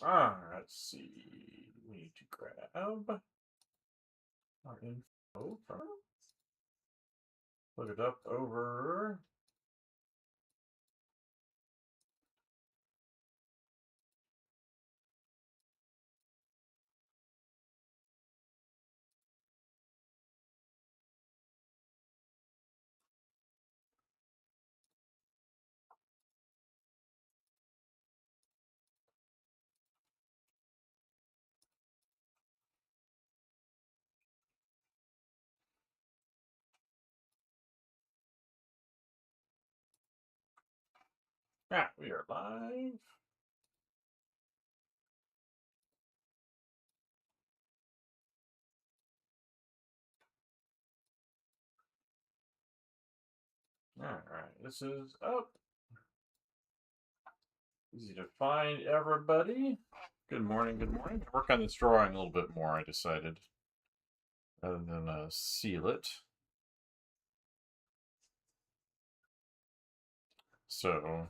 Let's see. We need to grab our info from. Look it up over. We are live. All right, this is up. Easy to find, everybody. Good morning, good morning. Work on this drawing a little bit more, I decided, rather than seal it. So,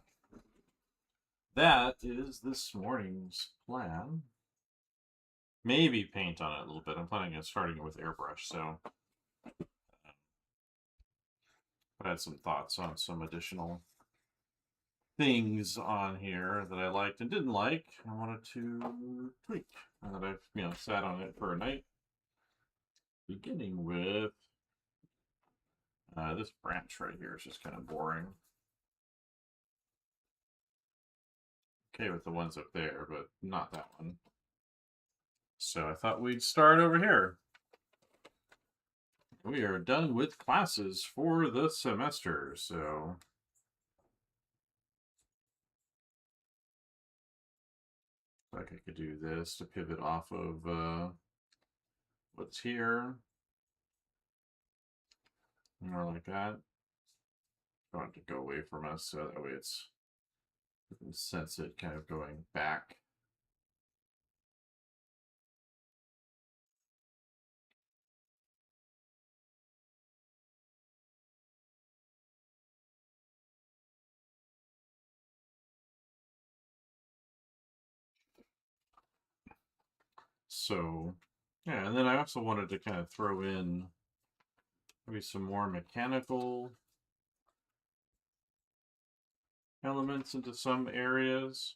that is this morning's plan. Maybe paint on it a little bit. I'm planning on starting it with airbrush, so I had some thoughts on some additional things on here that I liked and didn't like. I wanted to tweak now that I've sat on it for a night. Beginning with this branch right here is just kind of boring. Okay with the ones up there, but not that one. So I thought we'd start over here. We are done with classes for the semester, so like I could do this to pivot off of what's here. More like that. I want it to go away from us, so that way it's, you can sense it kind of going back. So, yeah, and then I also wanted to kind of throw in maybe some more mechanical elements into some areas.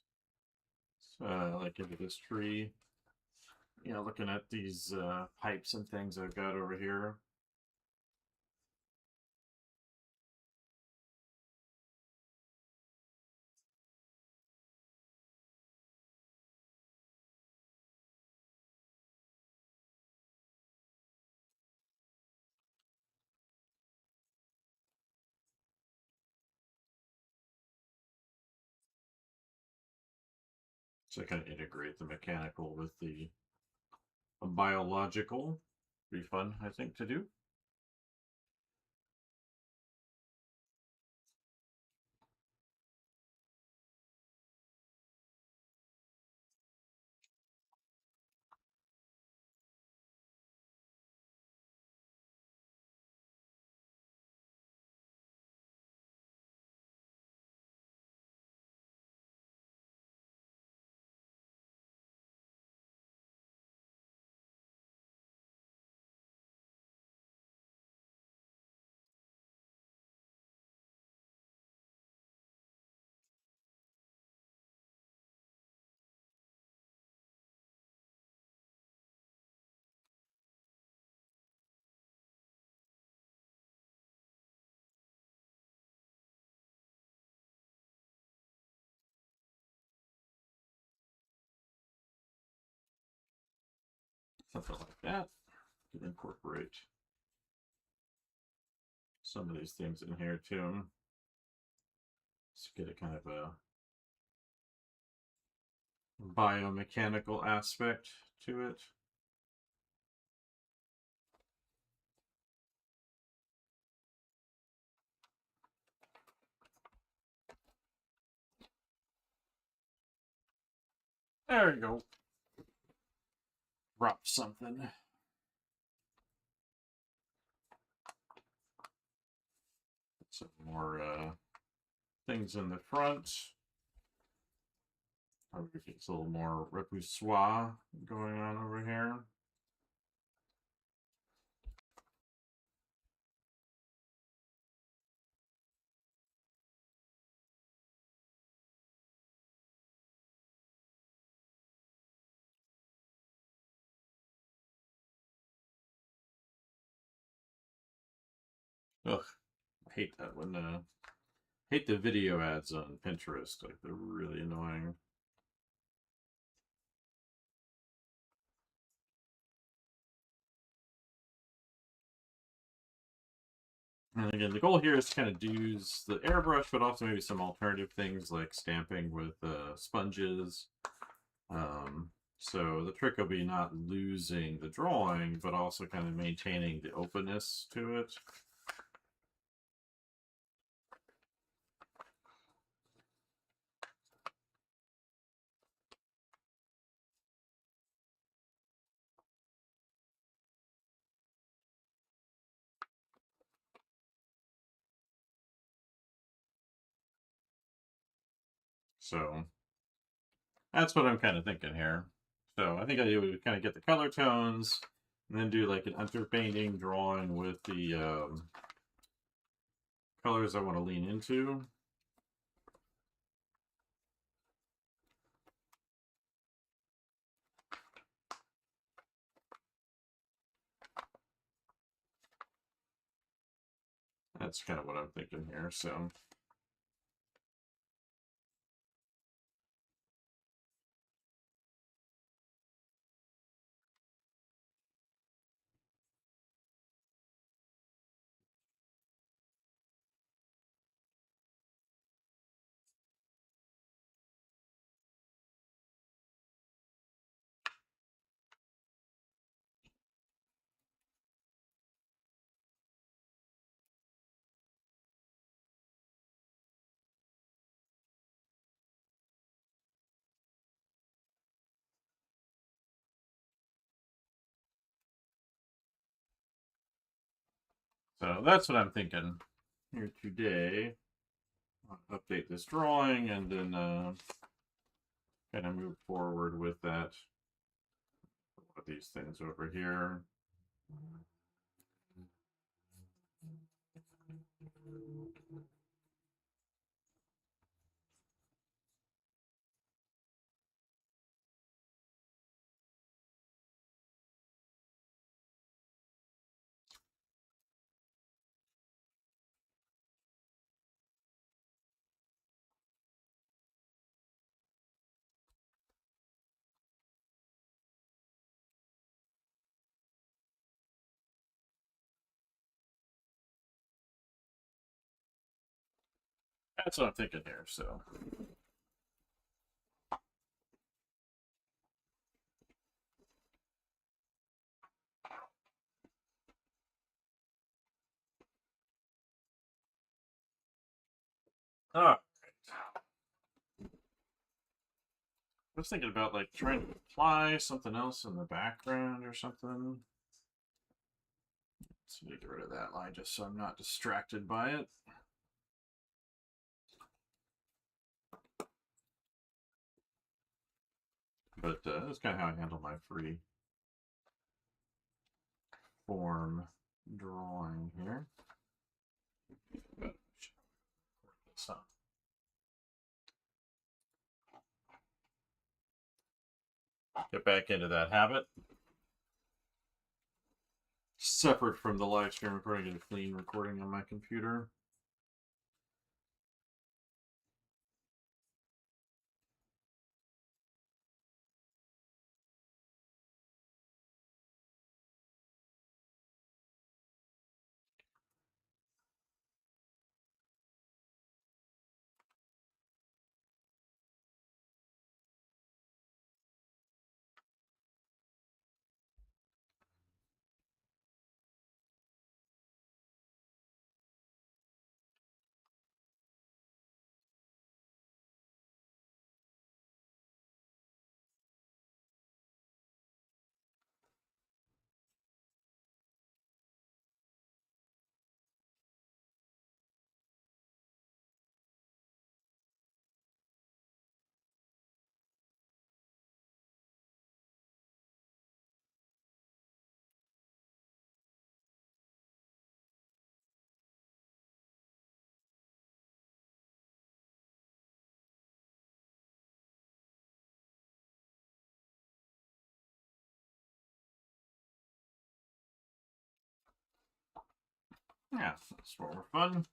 Like into this tree. Looking at these pipes and things I've got over here. So I kind of integrate the mechanical with the biological. Be fun, I think, to do. Something like that. You can incorporate some of these things in here too. Just get a kind of a biomechanical aspect to it. There you go. Drop something. Some more things in the front. Probably gets a little more repoussoir going on over here. Ugh, I hate that when hate the video ads on Pinterest. Like they're really annoying. And again, the goal here is to kind of use the airbrush, but also maybe some alternative things like stamping with sponges. So the trick will be not losing the drawing, but also kind of maintaining the openness to it. So that's what I'm kind of thinking here. So I think I would kind of get the color tones and then do like an underpainting drawing with the colors I want to lean into. That's kind of what I'm thinking here. So that's what I'm thinking here today. I'll update this drawing and then kind of move forward with that. Put these things over here. That's what I'm thinking here. So. All right. I was thinking about like trying to apply something else in the background or something. So get rid of that line just so I'm not distracted by it. But that's kind of how I handle my free form drawing here. Get back into that habit. Separate from the live stream recording, get a clean recording on my computer. Yeah, that's more fun.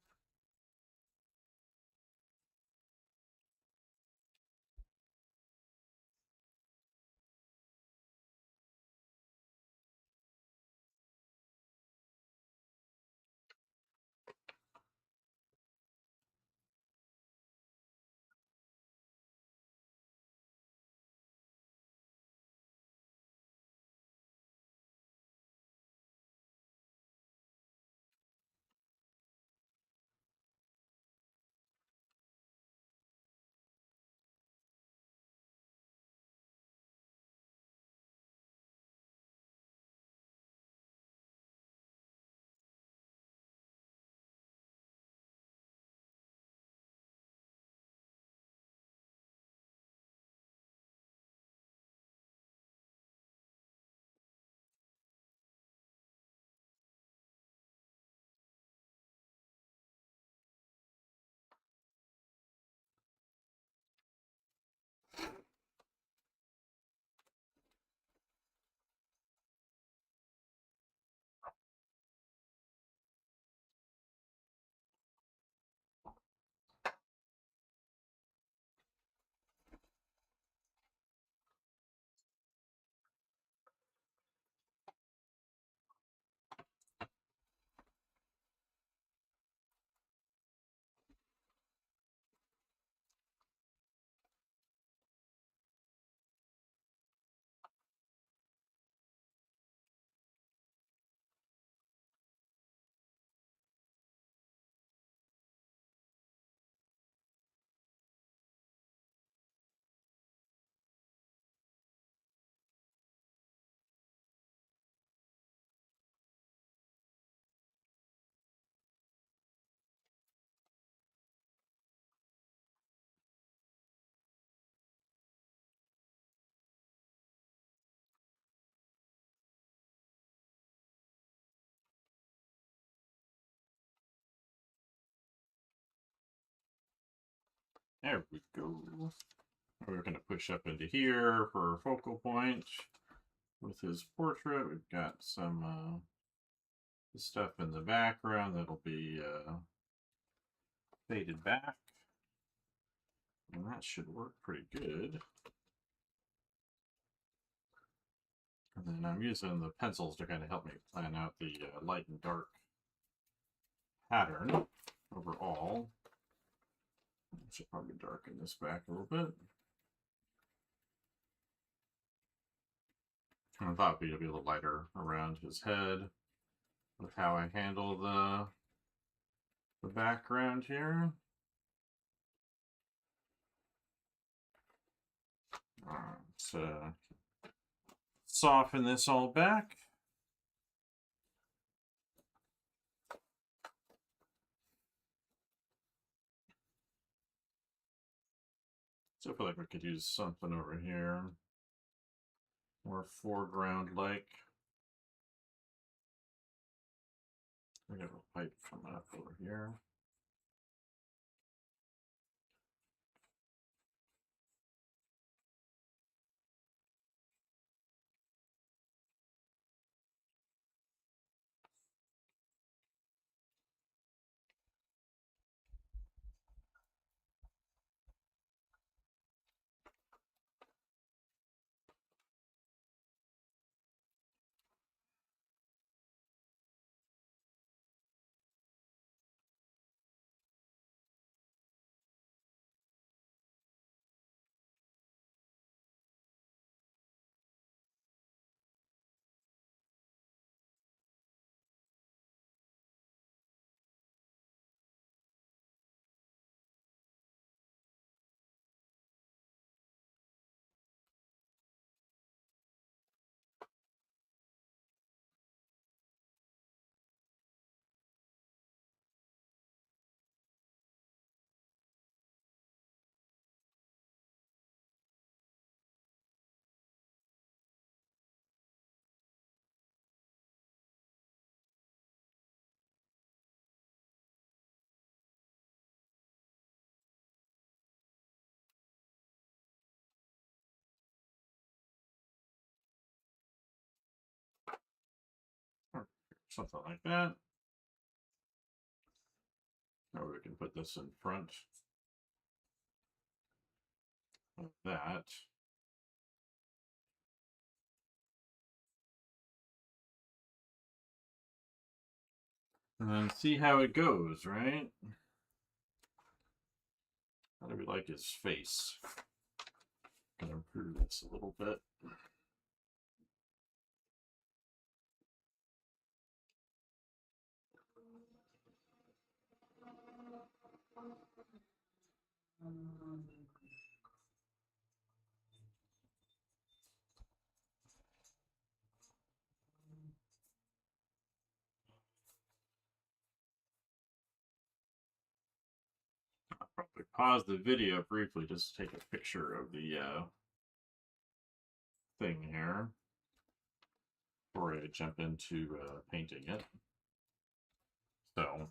There we go. We're going to push up into here for a focal point with his portrait. We've got some stuff in the background that'll be faded back. And that should work pretty good. And then I'm using the pencils to kind of help me plan out the light and dark pattern overall. I should probably darken this back a little bit. I thought it'd be a little lighter around his head with how I handle the background here. Let's soften this all back. So I feel like we could use something over here, more foreground-like. We got a pipe coming up over here. Or something like that. Or we can put this in front of that. And then see how it goes, right? How do we like his face? Gonna improve this a little bit. I'll probably pause the video briefly just to take a picture of the thing here before I jump into painting it. So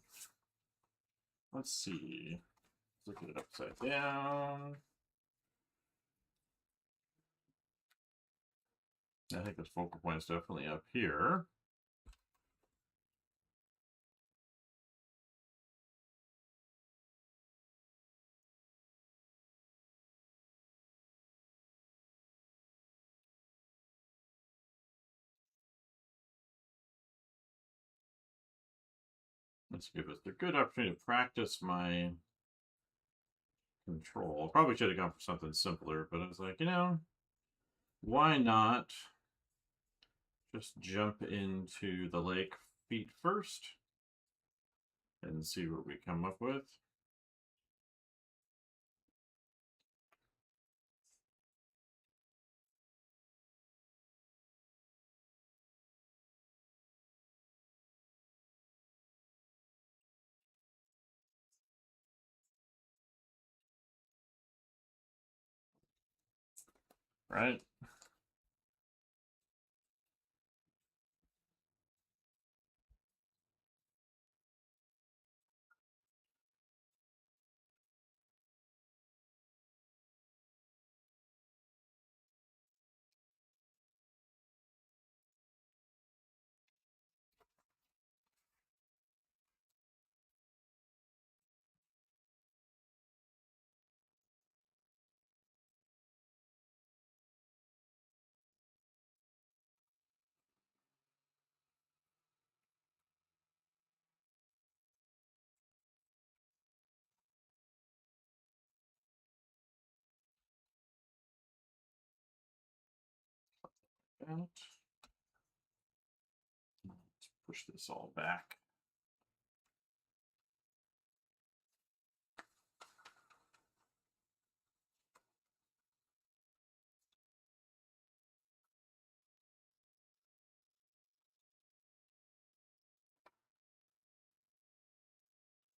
let's see. Look at it upside down. I think the focal point is definitely up here. Let's give us a good opportunity to practice my control. Probably should have gone for something simpler, but I was like, you know, why not just jump into the lake feet first and see what we come up with. Right? Out. Let's push this all back.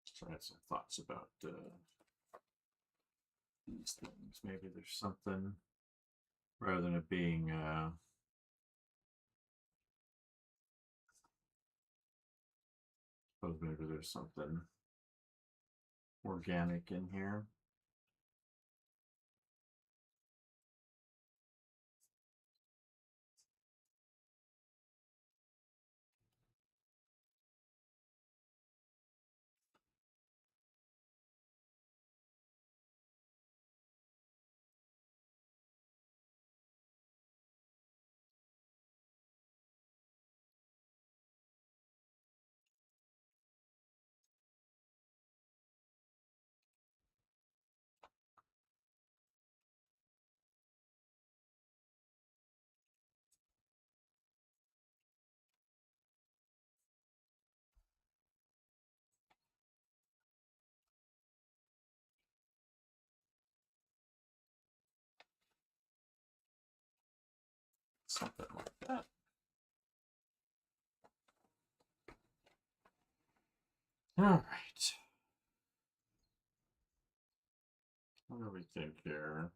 Let's try some thoughts about these things. Maybe there's something rather than it being suppose maybe there's something organic in here. Something like that. All right. What do we think here?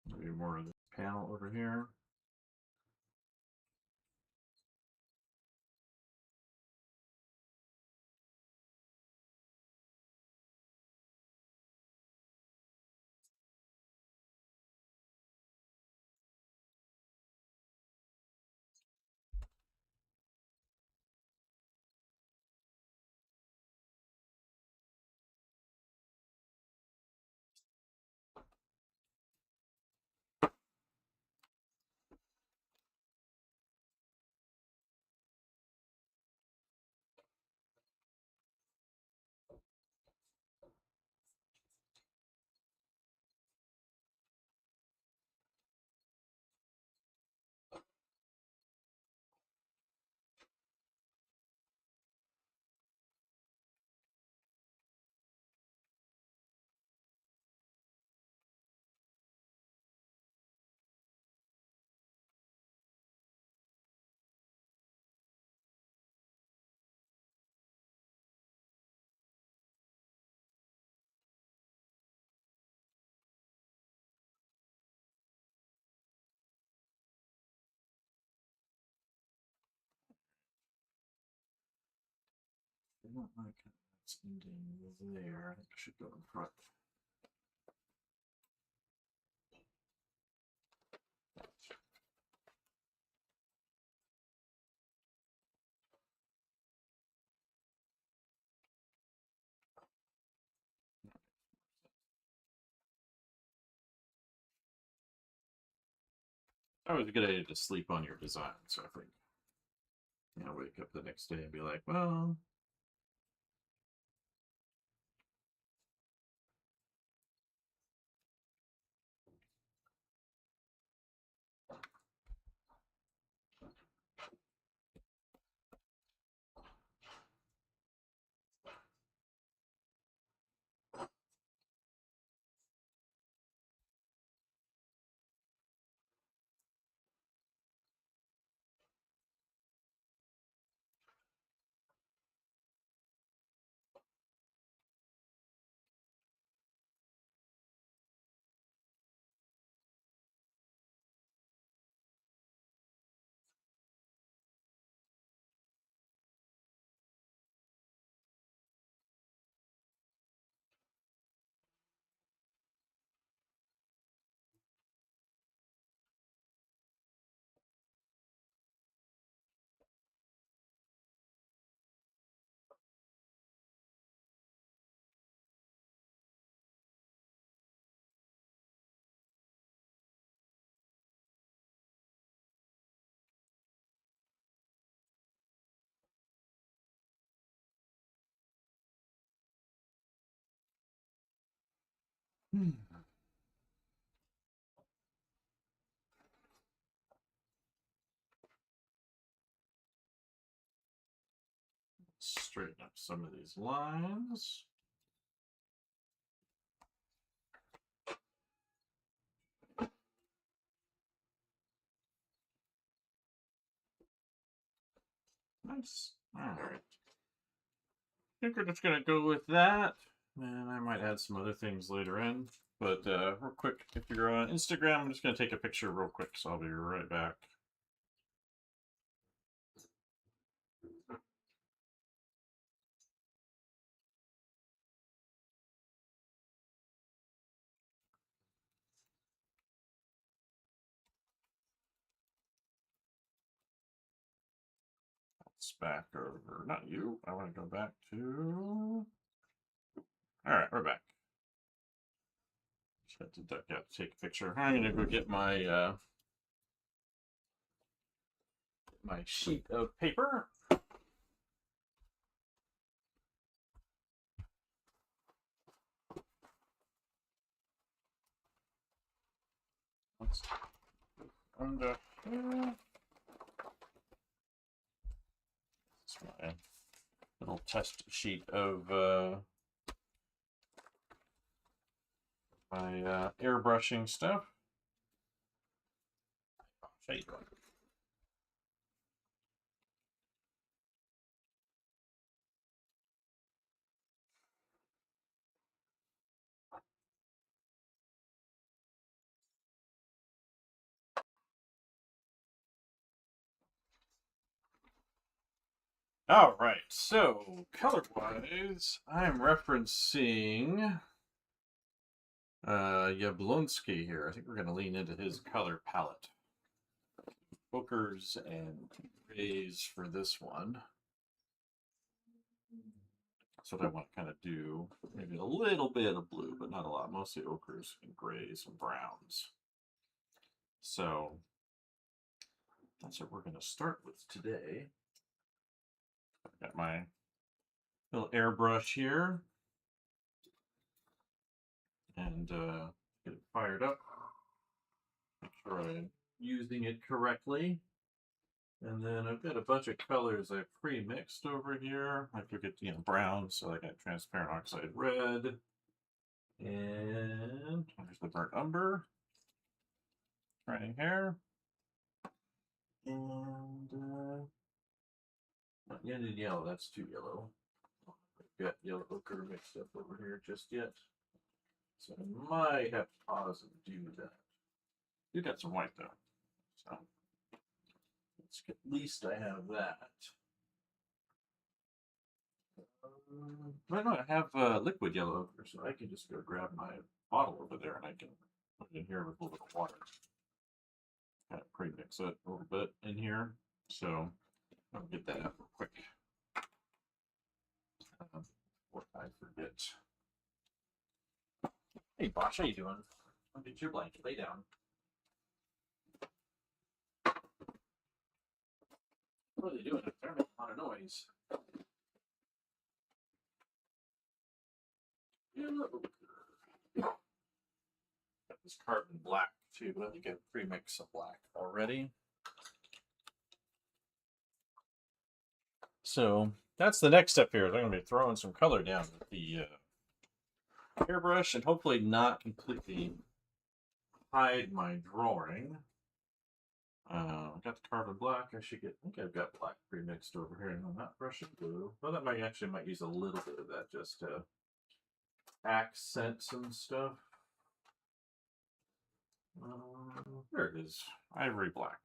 Maybe more of this panel over here. don't like how it's ending there. I think I should go in front. Always a good idea to sleep on your design, so I think, you know, wake up the next day and be like, well, straighten up some of these lines. Nice. All right. I think we're just gonna go with that, and I might add some other things later in. But real quick, if you're on Instagram, I'm just gonna take a picture real quick, so I'll be right back. It's back over. Not you. I want to go back to. All right, we're back. Just got to take a picture. I'm gonna go get my my sheet of paper. Let's under here. It's my little test sheet of my airbrushing stuff. All right, so color-wise, I'm referencing Yablonsky here. I think we're going to lean into his color palette. Ochres and grays for this one. That's what I want to kind of do. Maybe a little bit of blue, but not a lot. Mostly ochres and grays and browns. So that's what we're going to start with today. Got my little airbrush here. And get it fired up. Make sure I'm using it correctly. And then I've got a bunch of colors I've pre-mixed over here. I took it, you know, brown, so I got transparent oxide red. And there's the burnt umber. Right here. And not yet in yellow, that's too yellow. I've got yellow ochre mixed up over here just yet. So I might have to pause and do that. You got some white though. So at least I have that. I know I have liquid yellow ochre, so I can just go grab my bottle over there and I can put it in here with a little bit of water. Kind of pre-mix it a little bit in here. So I'll get that out real quick. Before I forget. Hey Bosh, how you doing? I'll get your blanket. Lay down. What are they doing? They're making a lot of noise. Got this carbon black too, but I think I've pre-mixed some black already. So that's the next step here. I'm going to be throwing some color down with the airbrush and hopefully not completely hide my drawing. Got the carbon black. I think I've got black pre-mixed over here. No, not Russian blue. Well, that might use a little bit of that just to accent some stuff. There it is. Ivory black.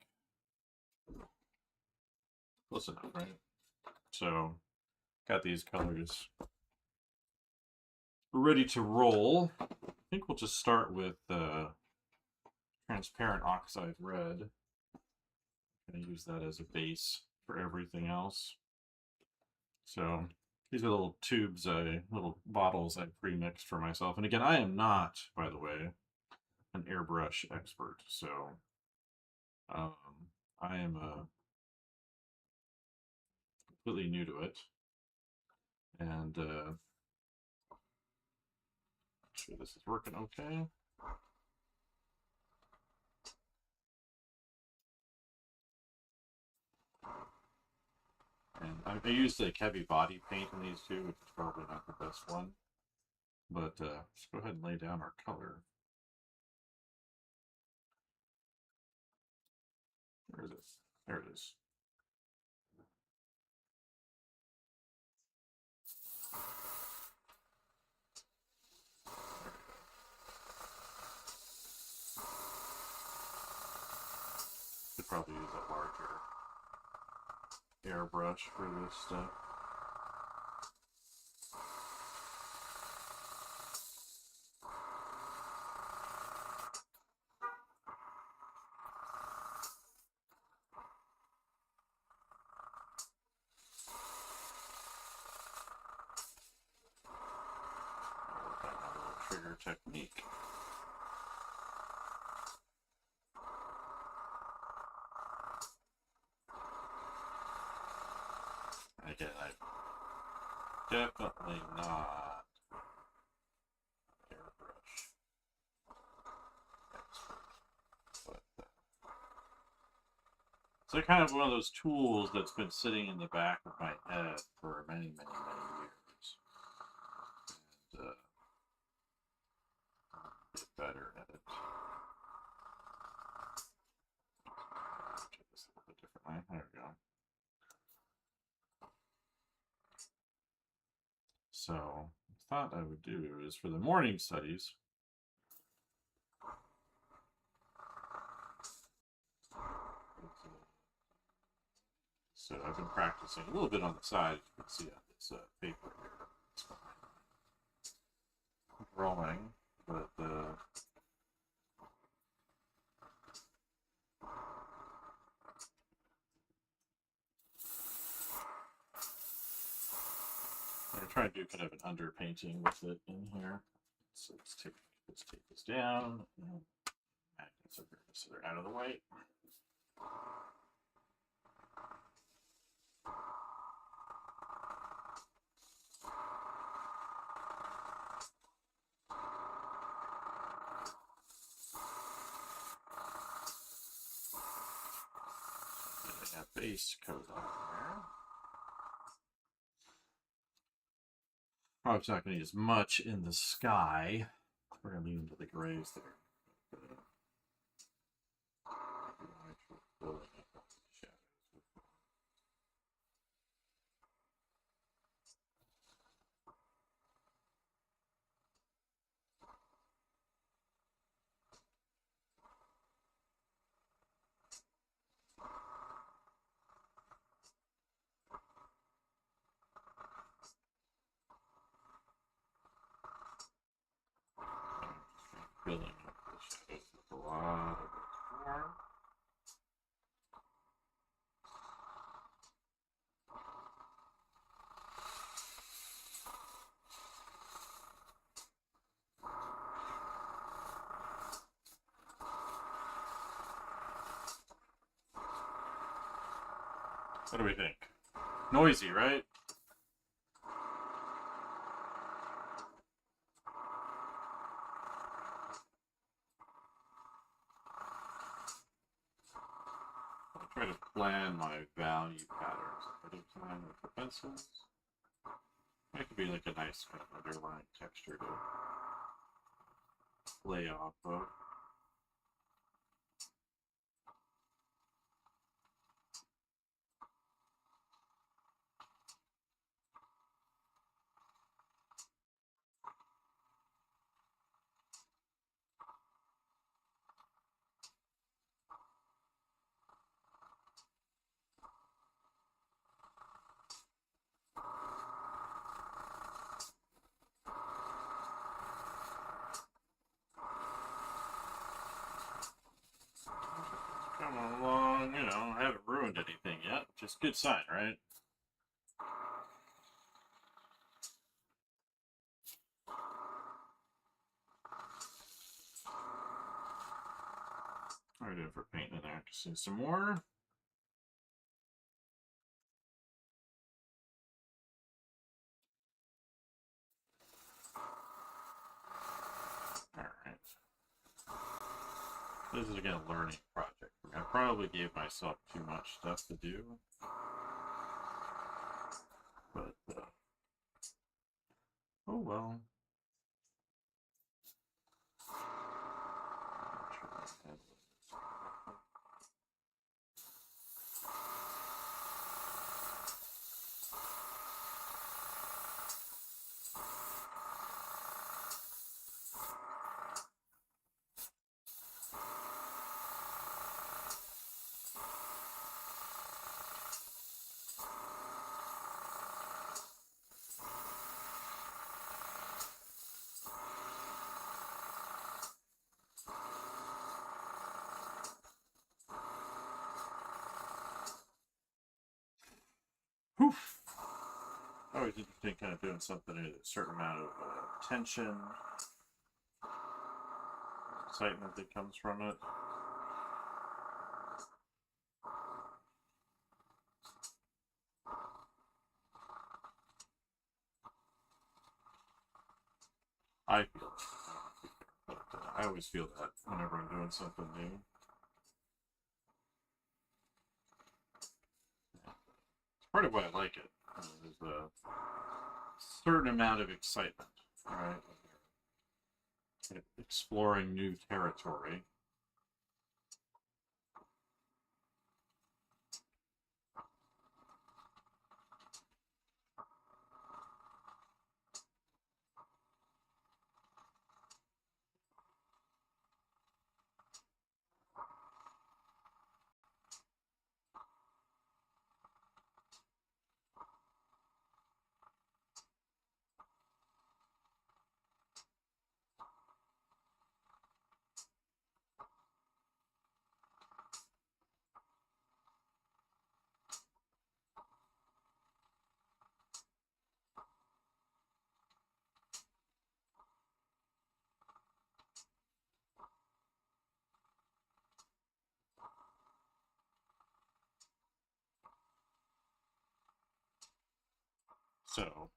Close enough, right? So, got these colors ready to roll. I think we'll just start with transparent oxide red. I'm going to use that as a base for everything else. So these are little tubes, little bottles I pre-mixed for myself. And again, I am not, by the way, an airbrush expert. So I am completely new to it. And sure this is working okay. And I used like heavy body paint in these too, which is probably not the best one. But let's go ahead and lay down our color. Where is it? There it is. Could probably use a larger airbrush for this stuff. Work on my little trigger technique. Again, I'm definitely not airbrush expert, but it's like kind of one of those tools that's been sitting in the back of my head for many, many, many years, and get better at it. Check this a little bit differently. There we go. So I thought I would do is for the morning studies. So I've been practicing a little bit on the side, as you can see on this paper here. Drawing, but I'm trying to do kind of an underpainting with it in here. So let's take this down. Magnets over here so they're out of the way. Getting that base coat on there. Probably not going to use much in the sky. We're going to lean into the grays there. What do we think? Noisy, right? I'll try to plan my value patterns ahead of time with the pencils. It could be like a nice kind of underlying texture to play off of. Coming along, you know, I haven't ruined anything yet. Just good sign, right? What are we doing for painting and accuracy? Some more? Alright. This is again a learning project. I probably gave myself too much stuff to do. But, oh well. Poof. Always interesting kind of doing something with a certain amount of tension, excitement that comes from it. I feel it. But I always feel that whenever I'm doing something new. It's part of why I like it. There's a certain amount of excitement, right? Exploring new territory. So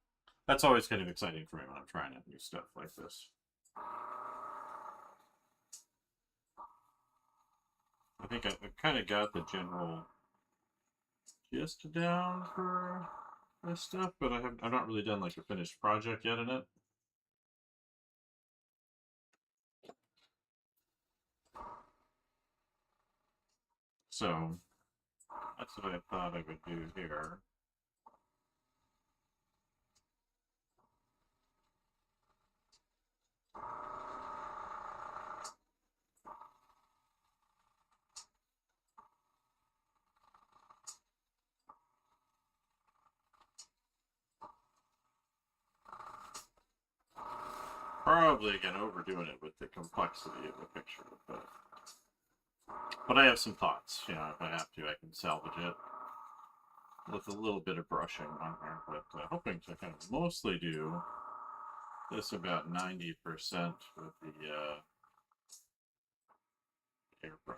that's always kind of exciting for me when I'm trying out new stuff like this. I think I've kind of got the general gist down for this stuff, but I've not really done like a finished project yet in it. So that's what I thought I would do here. Probably again overdoing it with the complexity of the picture, but I have some thoughts. You know, if I have to, I can salvage it with a little bit of brushing on here. But hoping to kind of mostly do this about 90% with the airbrush.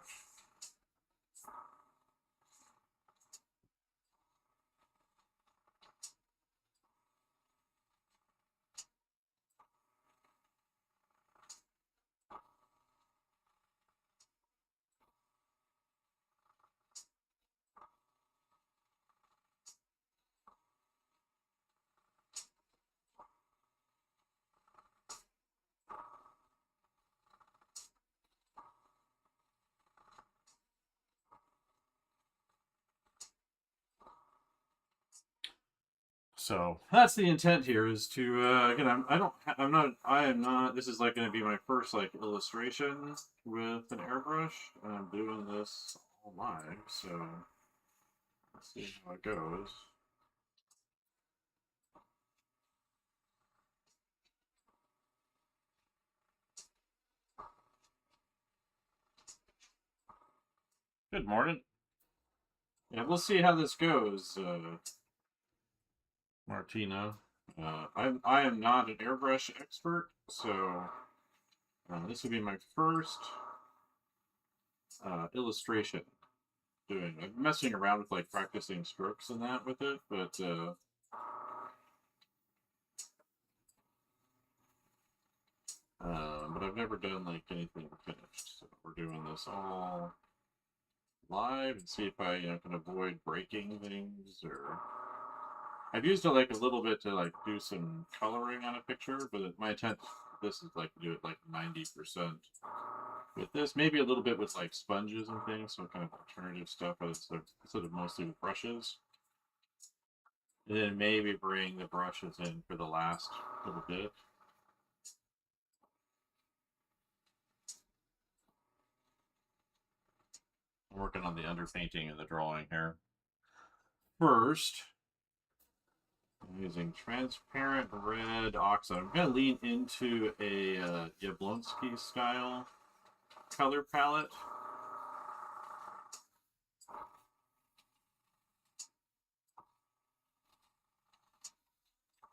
So that's the intent here is to again I am not this is like going to be my first like illustration with an airbrush, and I'm doing this all live, so let's see how it goes. Good morning. Yeah, we'll see how this goes, Martina. I am not an airbrush expert, so this will be my first illustration doing. I'm messing around with like practicing strokes and that with it, but I've never done like anything finished. So we're doing this all live and see if I can avoid breaking things, or I've used it like a little bit to like do some coloring on a picture, but my intent this is like to do it like 90% with this, maybe a little bit with like sponges and things, so kind of alternative stuff, but it's sort of mostly with brushes. And then maybe bring the brushes in for the last little bit. I'm working on the underpainting and the drawing here. First, I'm using transparent red oxide. I'm going to lean into a Jablonski style color palette.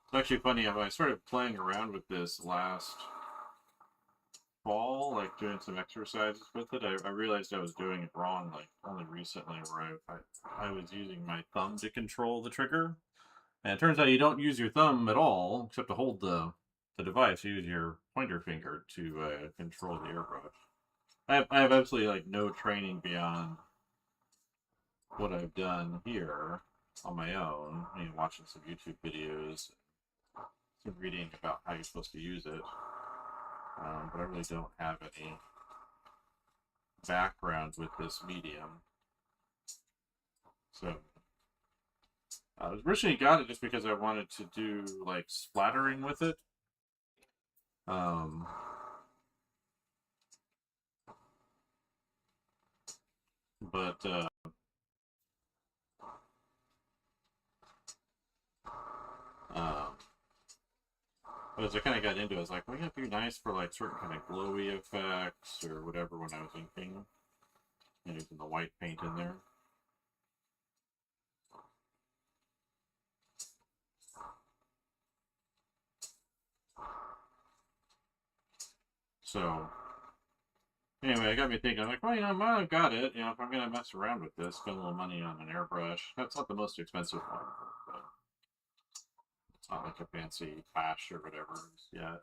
It's actually funny, I started playing around with this last fall, like doing some exercises with it. I realized I was doing it wrong, like only recently, where I was using my thumb to control the trigger. And it turns out you don't use your thumb at all, except to hold the device. You use your pointer finger to control the airbrush. I have absolutely like no training beyond what I've done here on my own. I mean, watching some YouTube videos, some reading about how you're supposed to use it. But I really don't have any background with this medium. So I originally got it just because I wanted to do like splattering with it. But as I kind of got into it, I was like, well, it'd be nice for like certain kind of glowy effects or whatever when I was inking, and using the white paint in there. So anyway, it got me thinking, like, well, I've got it. If I'm gonna mess around with this, spend a little money on an airbrush. That's not the most expensive one, but it's not like a fancy flash or whatever yet.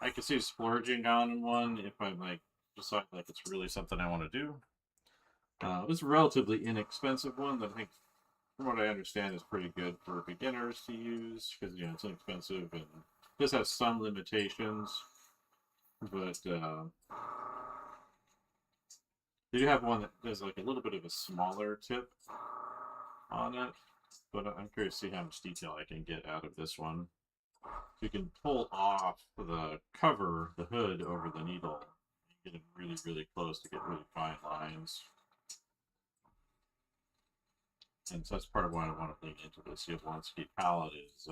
I could see splurging on one if I'm like decide like it's really something I want to do. It's a relatively inexpensive one that I think, from what I understand, is pretty good for beginners to use because it's inexpensive and this has some limitations, but they do have one that does like a little bit of a smaller tip on it, but I'm curious to see how much detail I can get out of this one. You can pull off the cover, the hood over the needle, and get it really, really close to get really fine lines. And so that's part of why I want to lean into this Jablonski palette is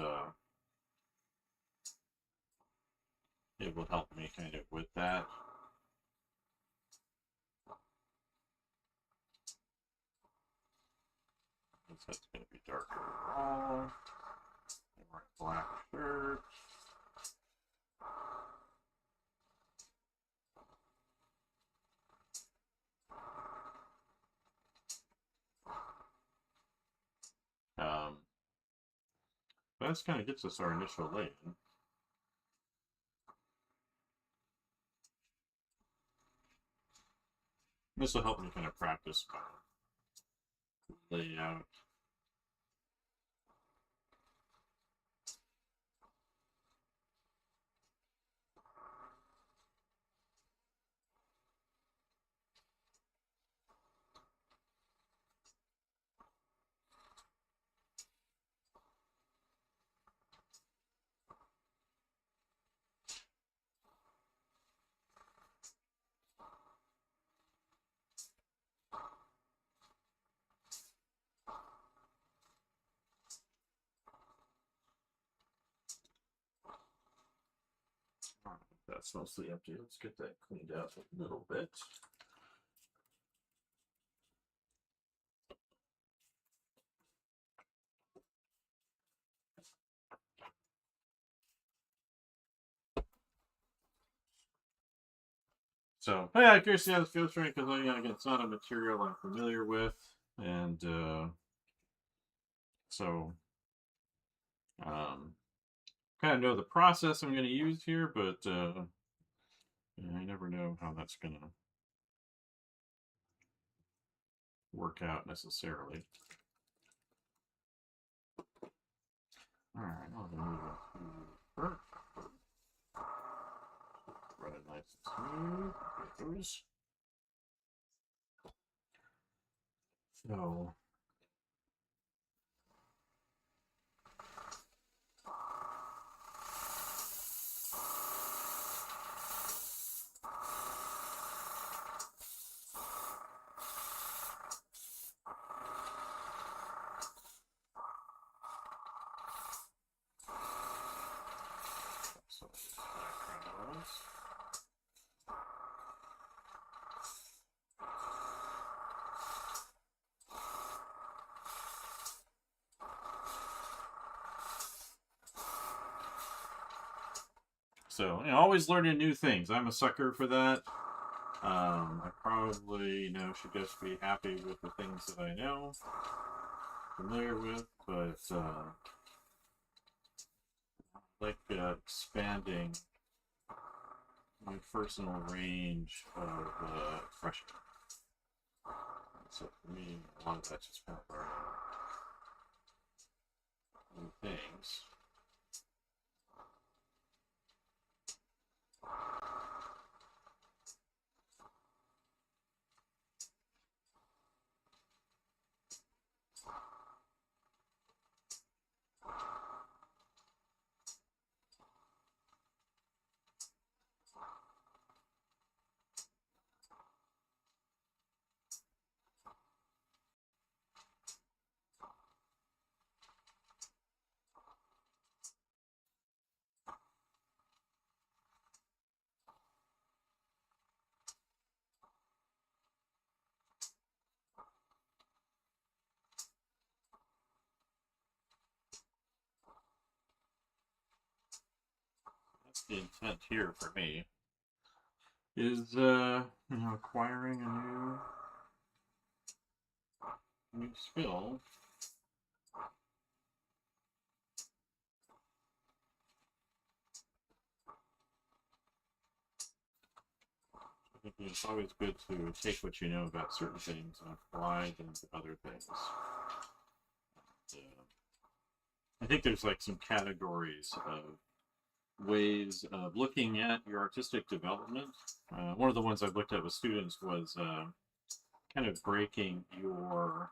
it will help me kind of with that. That's going to be darker overall. I'm wearing a black shirt. That kind of gets us our initial lay in. This will help me kind of practice my layout. That's mostly empty. Let's get that cleaned out a little bit. So, yeah, I'm curious to see how this goes for me because again, it's not a material I'm familiar with, and so kind of know the process I'm going to use here, but yeah, I never know how that's going to work out necessarily. All right, I'll move it to first. Run it nice and smooth. So. So, always learning new things. I'm a sucker for that. I probably, should just be happy with the things that I know, familiar with, but I like expanding my personal range of expression. So for me, a lot of that's just kind of new things. That's the intent here for me. Is acquiring a new skill. I think it's always good to take what you know about certain things and apply them to other things. I think there's like some categories of ways of looking at your artistic development. One of the ones I've looked at with students was kind of breaking your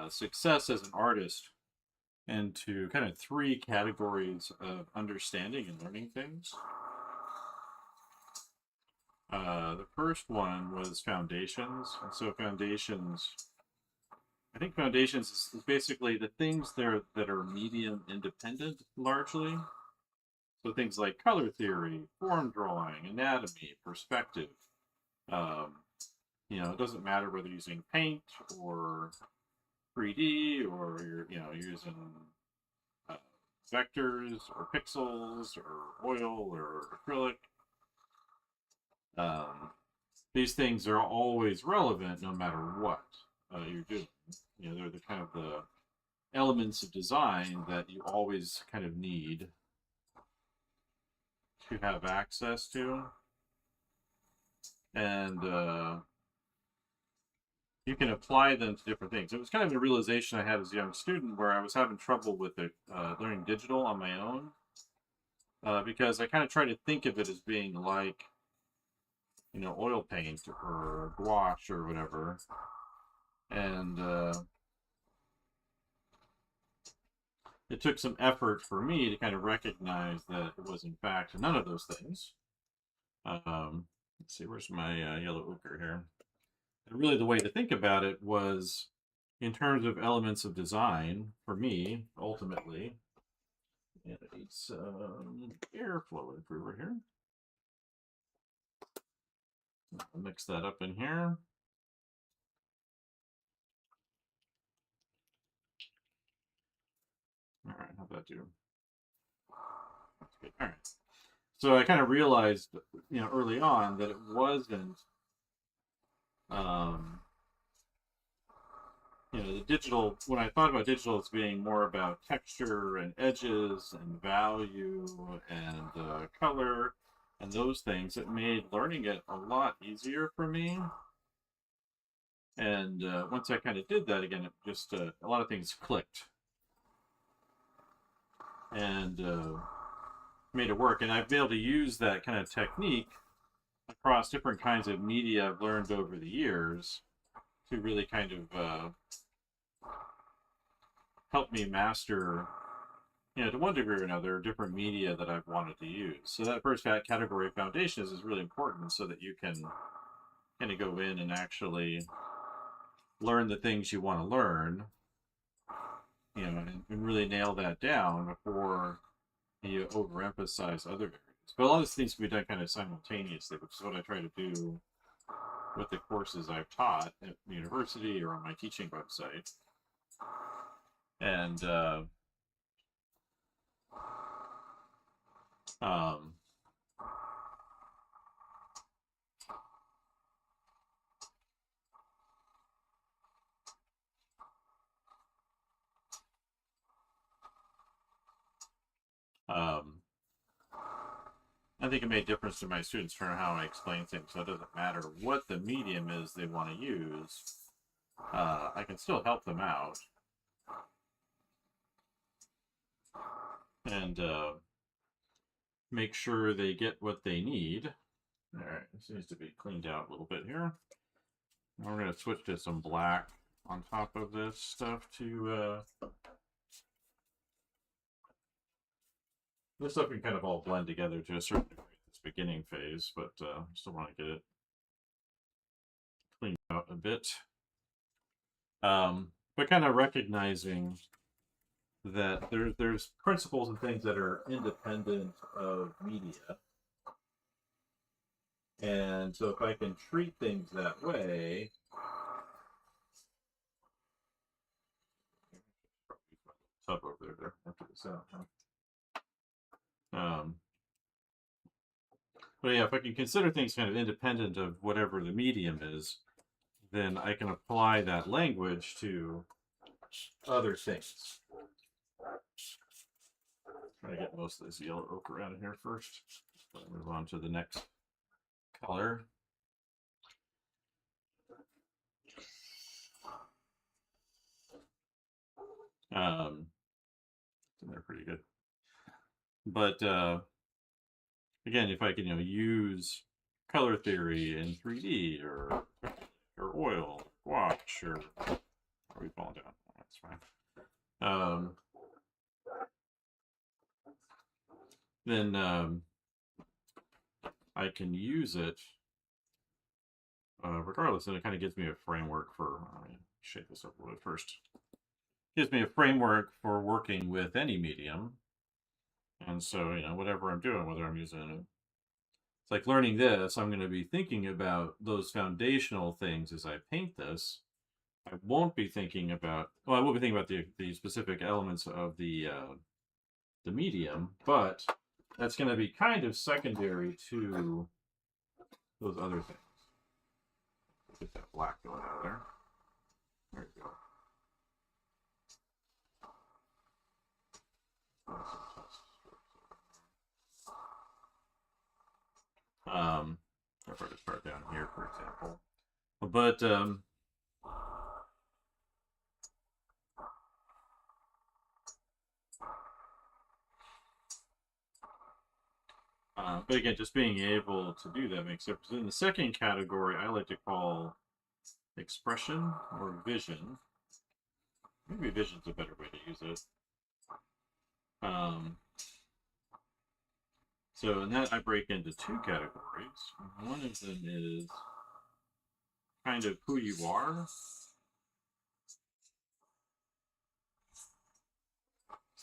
success as an artist into kind of 3 categories of understanding and learning things. The first one was foundations. And so foundations, I think foundations is basically the things that are medium independent largely. So things like color theory, form drawing, anatomy, perspective. It doesn't matter whether you're using paint or 3D or you're using vectors or pixels or oil or acrylic. These things are always relevant no matter what you're doing. They're the kind of the elements of design that you always kind of need to have access to. And you can apply them to different things. It was kind of a realization I had as a young student where I was having trouble with it, learning digital on my own, because I kind of try to think of it as being like, oil paint or gouache or whatever. And it took some effort for me to kind of recognize that it was in fact none of those things. Let's see, where's my yellow ochre here? And really the way to think about it was in terms of elements of design, for me, ultimately, And I need some airflow improver here. I'll mix that up in here. All right, how'd that do? That's good. All right. So I kind of realized, early on that it wasn't, the digital, when I thought about digital as being more about texture and edges and value and color and those things, it made learning it a lot easier for me. And once I kind of did that again, it just, a lot of things clicked and made it work. And I've been able to use that kind of technique across different kinds of media I've learned over the years to really kind of help me master, to one degree or another, different media that I've wanted to use. So that first category of foundation is really important so that you can kind of go in and actually learn the things you want to learn, and really nail that down before you overemphasize other areas. But a lot of this needs to be done kind of simultaneously, which is what I try to do with the courses I've taught at the university or on my teaching website. And I think it made a difference to my students for how I explain things. So it doesn't matter what the medium is they want to use. I can still help them out. And make sure they get what they need. All right, this needs to be cleaned out a little bit here. Now we're going to switch to some black on top of this stuff to this stuff can kind of all blend together to a certain degree at this beginning phase, but still want to get it cleaned out a bit. But kind of recognizing that there's principles and things that are independent of media. And so if I can treat things that way, tub over there to empty this out. But yeah, if I can consider things kind of independent of whatever the medium is, then I can apply that language to other things. Try to get most of this yellow ochre out of here first. Move on to the next color. They're pretty good. But again, if I can use color theory in 3D or oil, gouache, or are we falling down? That's fine. Then I can use it regardless, and it kind of gives me a framework for. Let me shake this up a little bit first. Gives me a framework for working with any medium, and so whatever I'm doing, whether I'm using it. It's like learning this, I'm going to be thinking about those foundational things as I paint this. I won't be thinking about, well, I will be thinking about the specific elements of the medium, but that's going to be kind of secondary to those other things. Get that black going out of there. There you go. If I just start down here, for example. But but again, just being able to do that makes difference. In the second category, I like to call expression or vision. Maybe vision's a better way to use it. So in that I break into two categories. One of them is kind of who you are.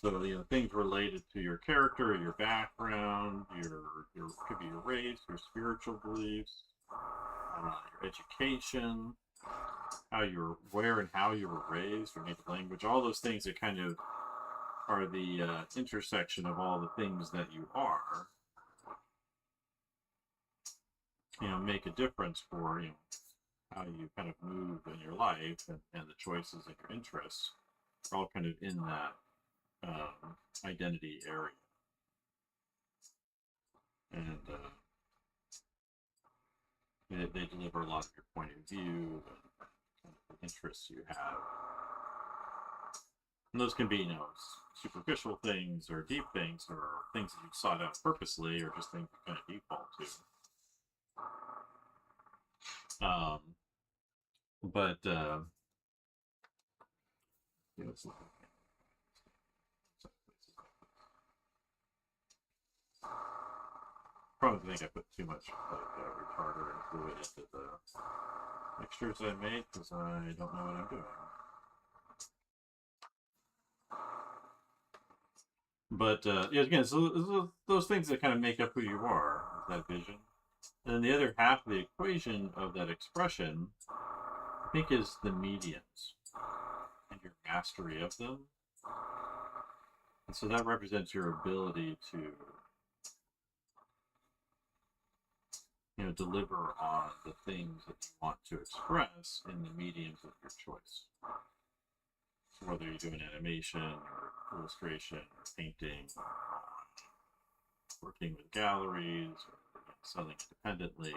So, you know, things related to your character, your background, your could be your race, your spiritual beliefs, your education, where and how you were raised, your native language, all those things that kind of are the intersection of all the things that you are, you know, make a difference for, you know, how you kind of move in your life and the choices and your interests are all kind of in that identity area. And they deliver a lot of your point of view and kind of the interests you have. And those can be, you know, superficial things or deep things or things that you've sought out purposely or just things you kind of default to. But you know, probably think I put too much like retarder and fluid into the mixtures I made because I don't know what I'm doing. But yeah, again, so those things that kind of make up who you are, that vision. And then the other half of the equation of that expression, I think, is the mediums and your mastery of them. And so that represents your ability to, you know, deliver on the things that you want to express in the mediums of your choice. So whether you're doing animation or illustration or painting, or working with galleries, or selling independently.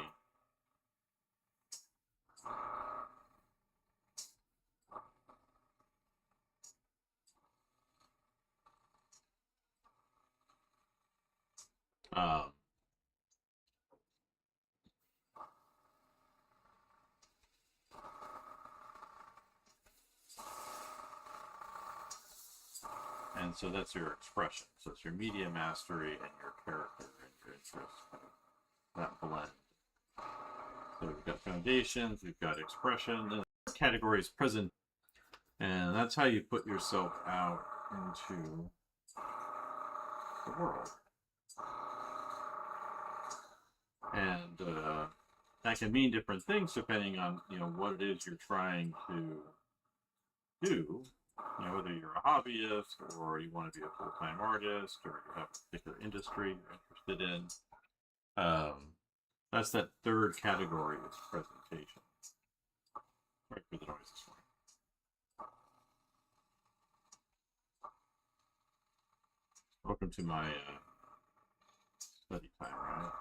And so that's your expression. So it's your media mastery and your character and your interest, that blend. So we've got foundations, we've got expression, the category is present, and that's how you put yourself out into the world. And that can mean different things depending on, you know, what it is you're trying to do. You know, whether you're a hobbyist or you want to be a full-time artist or you have a particular industry you're interested in. That's that third category is presentation. Sorry for the noise this morning. Welcome to my study time, right?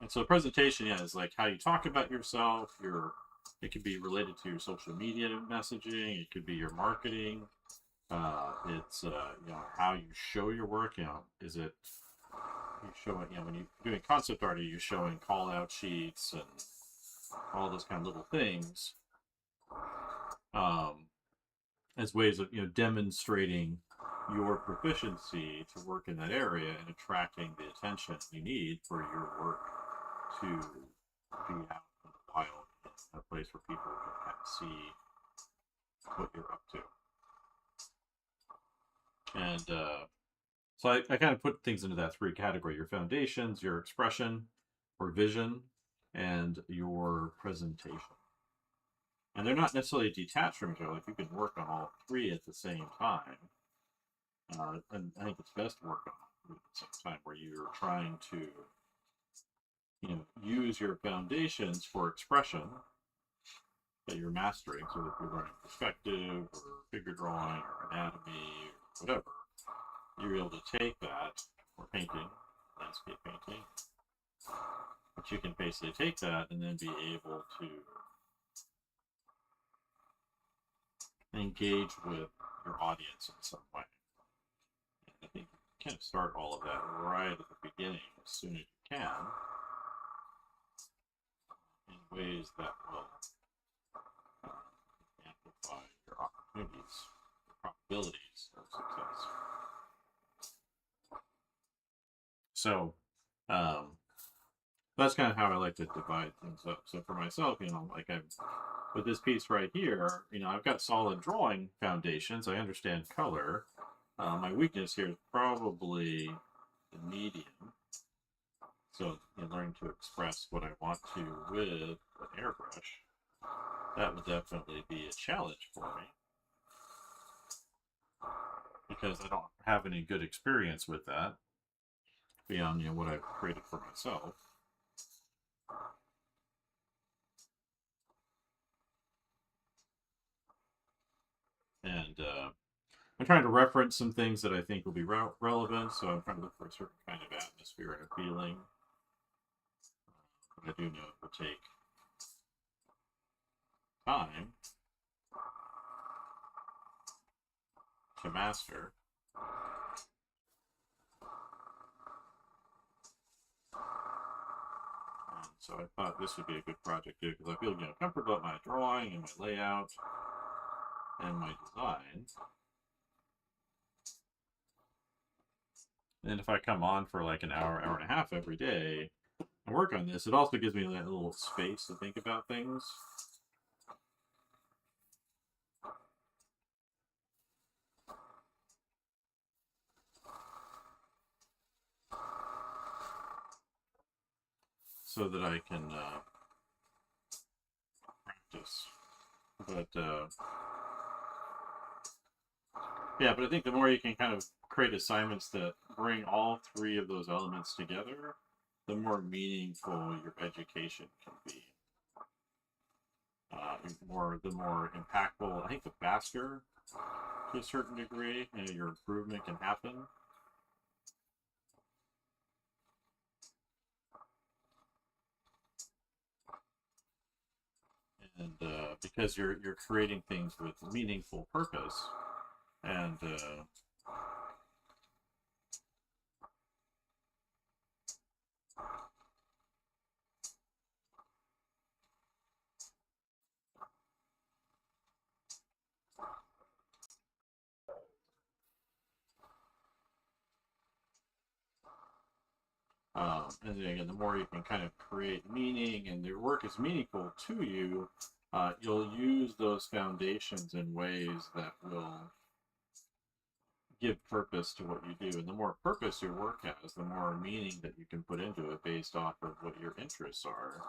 And so presentation, yeah, is like how you talk about yourself. It could be related to your social media messaging. It could be your marketing. It's you know, how you show your work. You know, is it you show it? You know, when you're doing concept art, are you showing call out sheets and all those kind of little things as ways of, you know, demonstrating your proficiency to work in that area and attracting the attention you need for your work to be out in the wild, in a place where people can kind of see what you're up to. And so I kind of put things into that three category: your foundations, your expression or vision, and your presentation. And they're not necessarily detached from each other. Like, you can work on all three at the same time. And I think it's best to work on all three at the same time, where you're trying to, you know, use your foundations for expression that you're mastering. So if you're learning perspective or figure drawing or anatomy or whatever, you're able to take that, or painting, landscape painting, but you can basically take that and then be able to engage with your audience in some way. And I think you kind of start all of that right at the beginning, as soon as you can, in ways that will amplify your opportunities, your probabilities of success. So that's kind of how I like to divide things up. So for myself, you know, like with this piece right here, you know, I've got solid drawing foundations. I understand color. My weakness here is probably the medium. So, you know, learning to express what I want to with an airbrush, that would definitely be a challenge for me, because I don't have any good experience with that beyond, you know, what I've created for myself. And I'm trying to reference some things that I think will be relevant, so I'm trying to look for a certain kind of atmosphere and a feeling. But I do know it will take time to master. And so I thought this would be a good project too, because I feel, you know, comfortable about my drawing and my layout and my design. And if I come on for like an hour, hour and a half every day and work on this, it also gives me that little space to think about things. So that I can practice. But yeah, but I think the more you can kind of create assignments that bring all three of those elements together, the more meaningful your education can be. The more impactful, I think, the faster, to a certain degree, you know, your improvement can happen. And because you're creating things with meaningful purpose, and and again, the more you can kind of create meaning and your work is meaningful to you, you'll use those foundations in ways that will give purpose to what you do. And the more purpose your work has, the more meaning that you can put into it based off of what your interests are,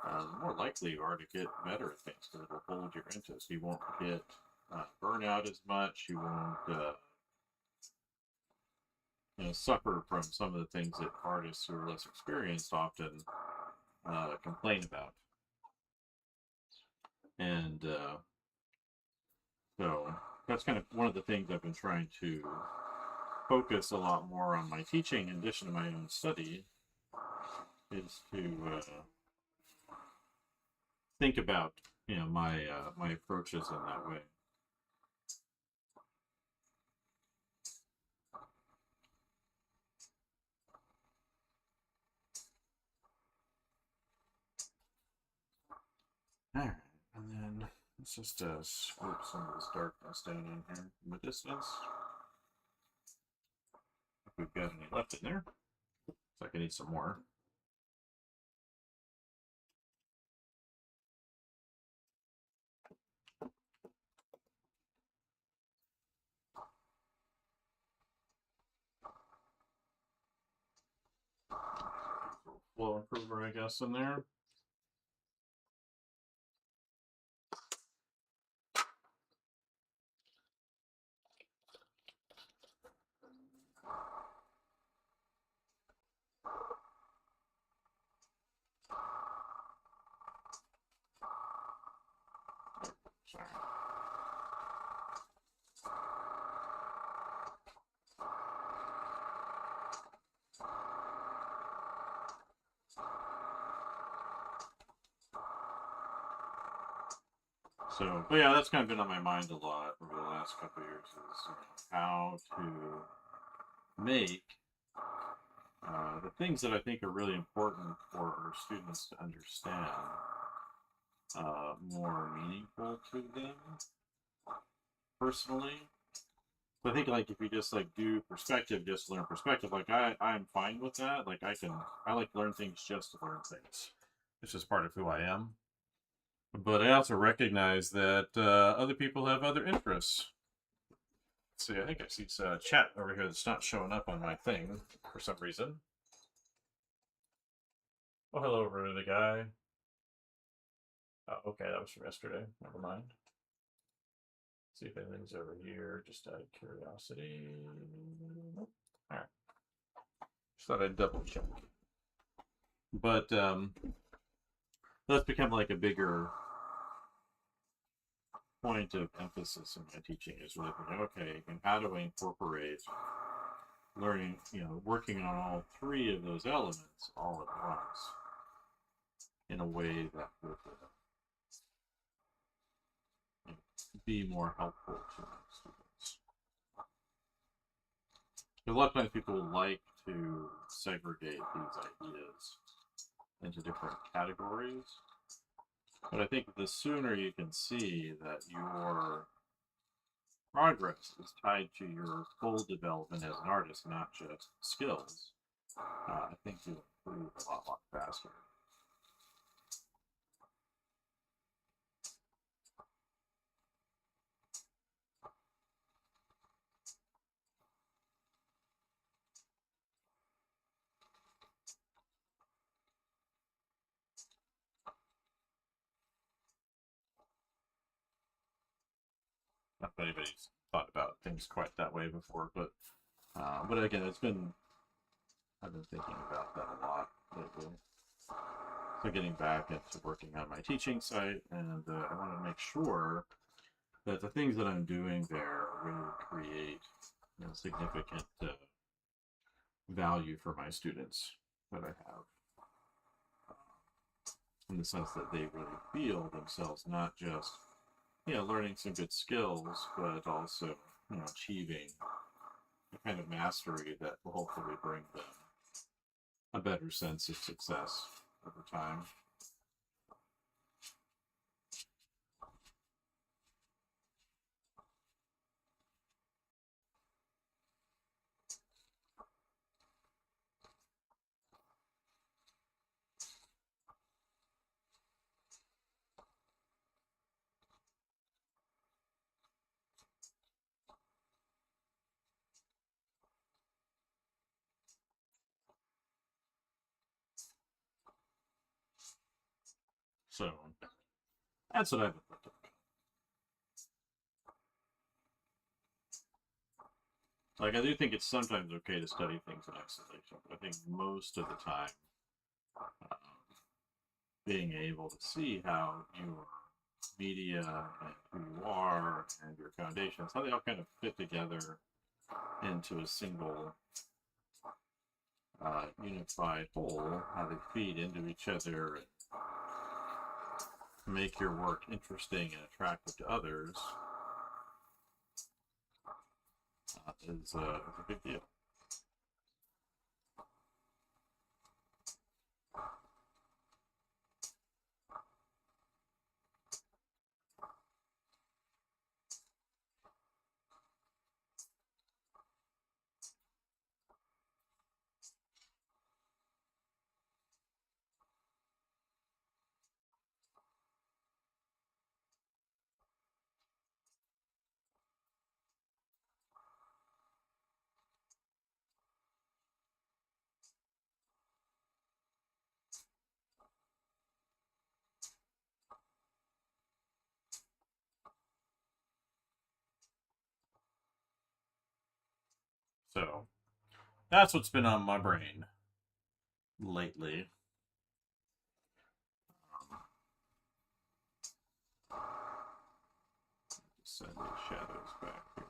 the more likely you are to get better at things, because it will hold your interest. You won't get burnout as much. You won't you know, suffer from some of the things that artists who are less experienced often complain about. And so that's kind of one of the things I've been trying to focus a lot more on my teaching, in addition to my own study, is to think about, you know, my my approaches in that way. All right, and then let's just swoop some of this darkness down in here from a distance. If we've got any left in there, so I can need some more. Flow improver, I guess, in there. Sorry. So, but yeah, that's kind of been on my mind a lot over the last couple of years, is how to make the things that I think are really important for our students to understand more meaningful to them personally. So I think like if you just like do perspective, just learn perspective. Like I'm fine with that. Like I like to learn things just to learn things. It's just part of who I am. But I also recognize that other people have other interests. Let's see, I think I see chat over here that's not showing up on my thing for some reason. Oh, hello, over to the guy. Oh, okay, that was from yesterday. Never mind. See if anything's over here, just out of curiosity. Nope. All right. Just thought I'd double check. But that's become like a bigger point of emphasis in my teaching is really thinking, okay, and how do I incorporate learning, working on all three of those elements all at once in a way that would be more helpful to my students. A lot of times people like to segregate these ideas into different categories, but I think the sooner you can see that your progress is tied to your full development as an artist, not just skills, I think you'll improve a lot faster. Not that anybody's thought about things quite that way before, but again, I've been thinking about that a lot lately. So getting back into working on my teaching site, and I want to make sure that the things that I'm doing there really create significant value for my students that I have. In the sense that they really feel themselves not just learning some good skills, but also achieving the kind of mastery that will hopefully bring them a better sense of success over time. So that's what I've been thinking. Like, I do think it's sometimes okay to study things in isolation, but I think most of the time, um, being able to see how your media and who you are and your foundations, how they all kind of fit together into a single unified whole, how they feed into each other and make your work interesting and attractive to others, is a big deal. So that's what's been on my brain lately. Just send these shadows back here.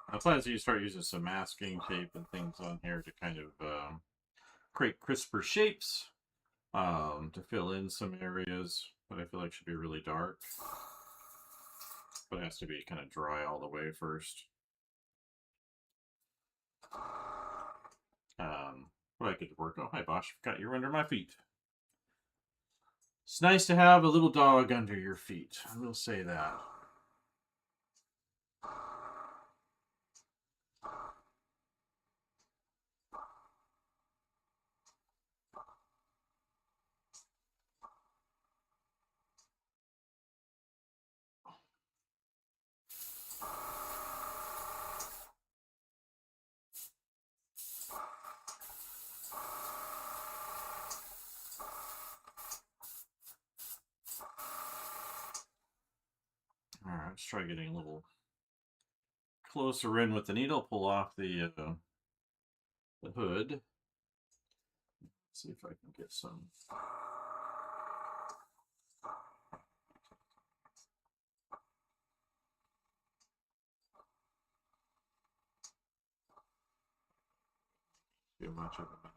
I plan to start using some masking tape and things on here to kind of create crisper shapes. to fill in some areas that I feel like should be really dark. But it has to be kind of dry all the way first. But I could work. Oh, hi, Bosch. Forgot you were under my feet. It's nice to have a little dog under your feet. I will say that. All right, let's try getting a little closer in with the needle. Pull off the hood. Let's see if I can get some. Too much of a mess.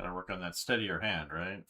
Gotta work on that steadier hand, right?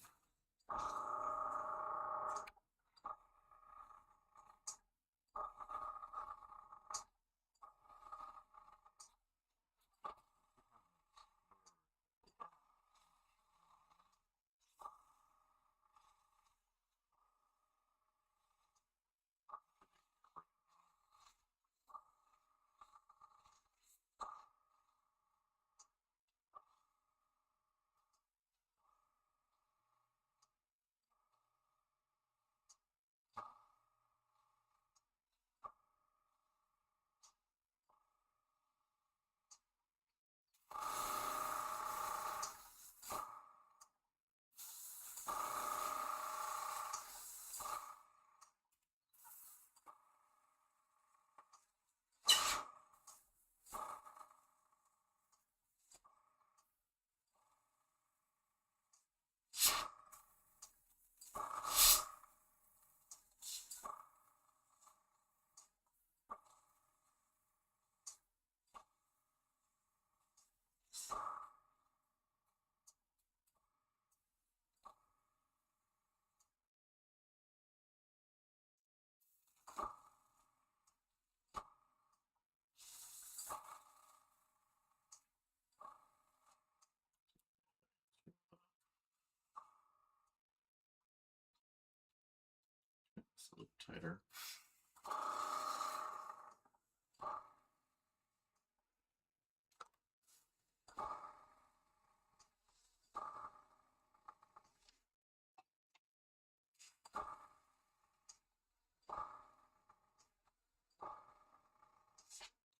It's a little tighter.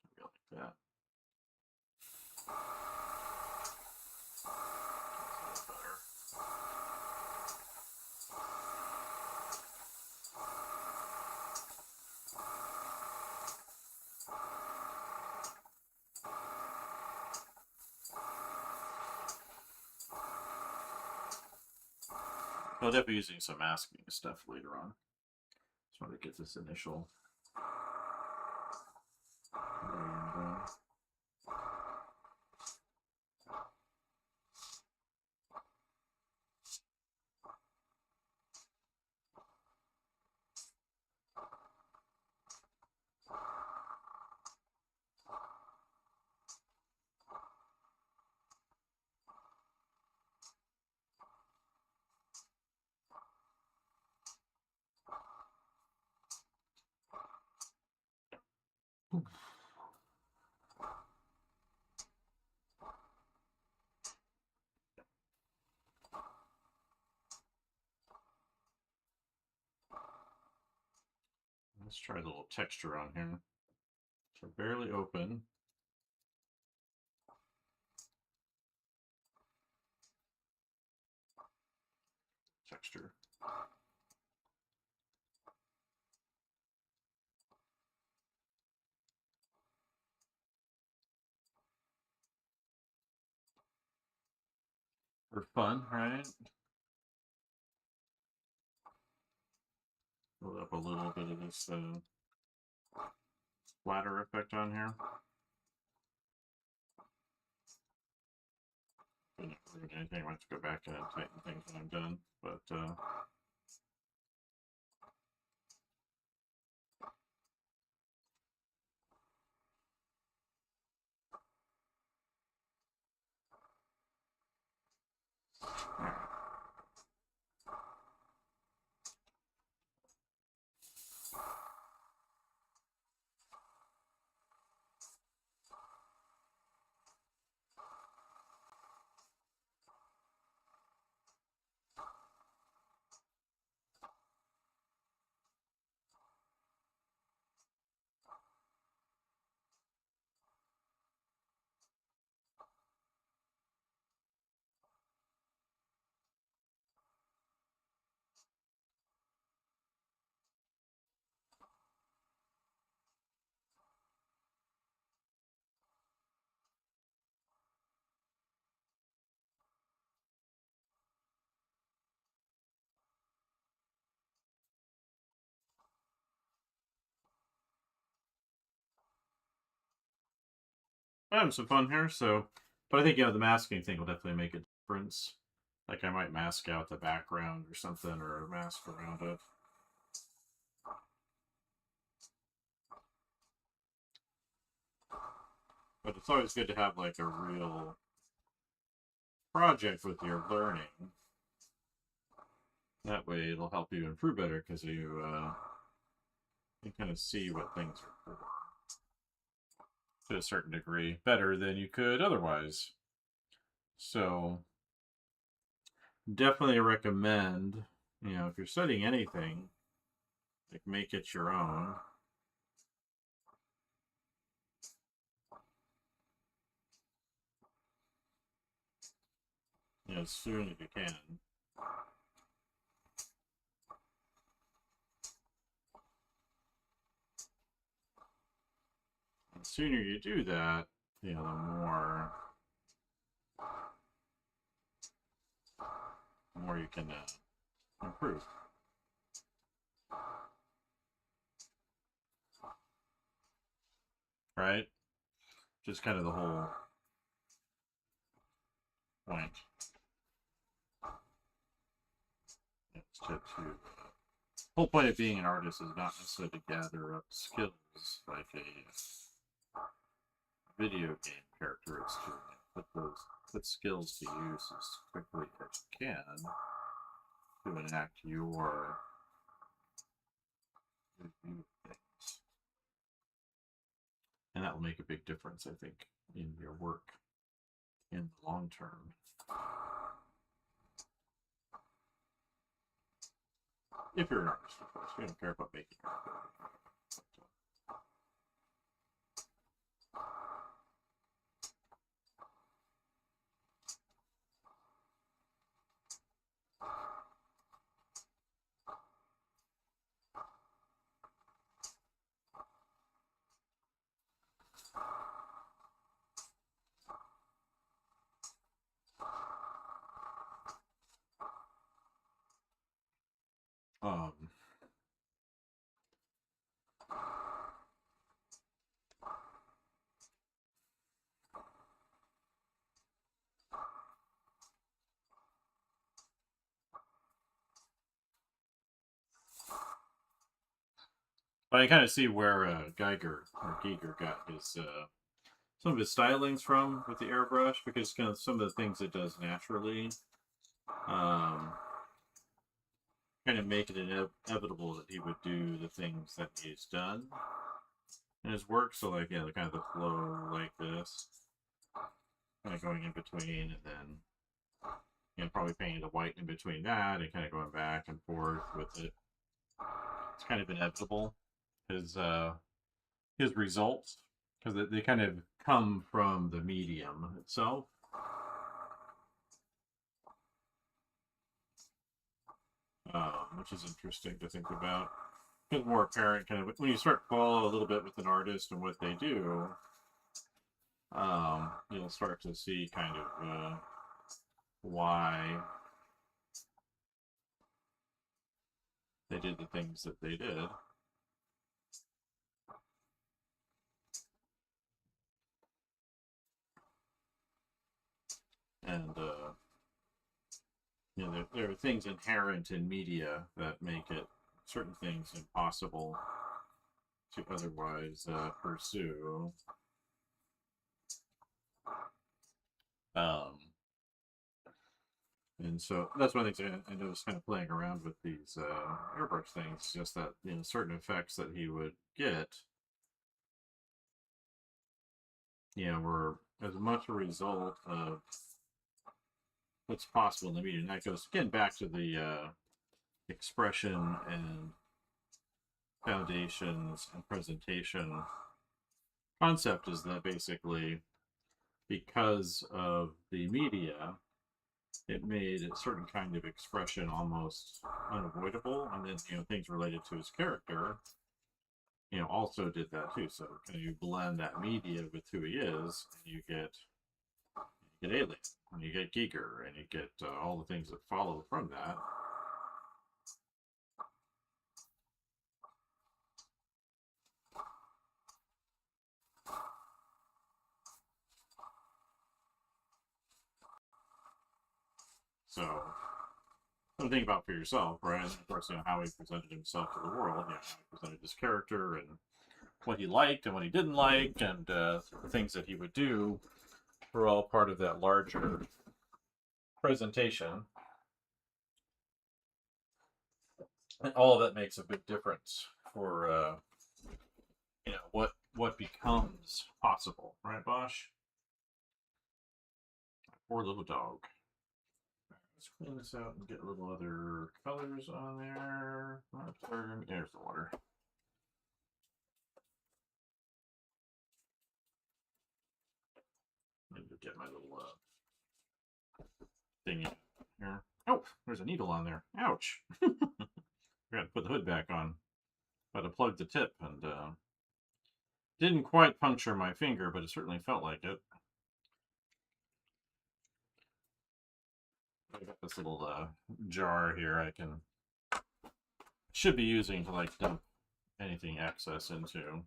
Maybe like that. That's a little better. I'll definitely be using some masking stuff later on. Just want to get this initial laying done. Let's try the little texture on here. So barely open. Texture. For fun, right? Build up a little bit of this splatter effect on here. Didn't ruin anything. I want to go back and tighten things when I'm done, but I'm having some fun here. So, but I think the masking thing will definitely make a difference. Like I might mask out the background or something, or a mask around it. But it's always good to have like a real project with your learning. That way it'll help you improve better because you kind of see what things are for to a certain degree better than you could otherwise. So definitely recommend, if you're studying anything, like make it your own. As soon as you can. The sooner you do that, the more you can improve. Right? Just kind of the whole point. It's to whole point of being an artist is not necessarily to gather up skills like a video game character. It's to put skills to use as quickly as you can to enact your view of things. And that will make a big difference, I think, in your work in the long term. If you're an artist, of course. We don't care about making art. But I kind of see where Giger got his some of his stylings from with the airbrush, because kind of some of the things it does naturally kind of make it inevitable that he would do the things that he's done. in his work. So like, yeah, the kind of the flow like this, kind of going in between, and then, you know, probably painting the white in between that, and kind of going back and forth with it. It's kind of inevitable, his results, because they kind of come from the medium itself. Which is interesting to think about. It's more apparent kind of when you start to follow a little bit with an artist and what they do. You'll start to see kind of why they did the things that they did. And you know, there are things inherent in media that make it certain things impossible to otherwise pursue. And so that's one of the things I noticed kind of playing around with these airbrush things, just that, you know, certain effects that he would get, you know, were as much a result of what's possible in the media. And that goes again back to the expression and foundations and presentation concept, is that basically because of the media, it made a certain kind of expression almost unavoidable. And then, you know, things related to his character, you know, also did that too. So kind of you blend that media with who he is, and you get Alien, and you get Giger, and you get all the things that follow from that. So something about for yourself, right? And of course, you know, how he presented himself to the world, you know, how he presented his character, and what he liked and what he didn't like, and the things that he would do were all part of that larger presentation. And all of that makes a big difference for you know, what becomes possible, right, Bosch? Poor little dog. Let's clean this out and get a little other colors on there. There's the water. Need to get my little thing here. Oh, there's a needle on there. Ouch. I got to put the hood back on. Got to plug the tip, and didn't quite puncture my finger, but it certainly felt like it. I got this little jar here I should be using to like dump anything excess into.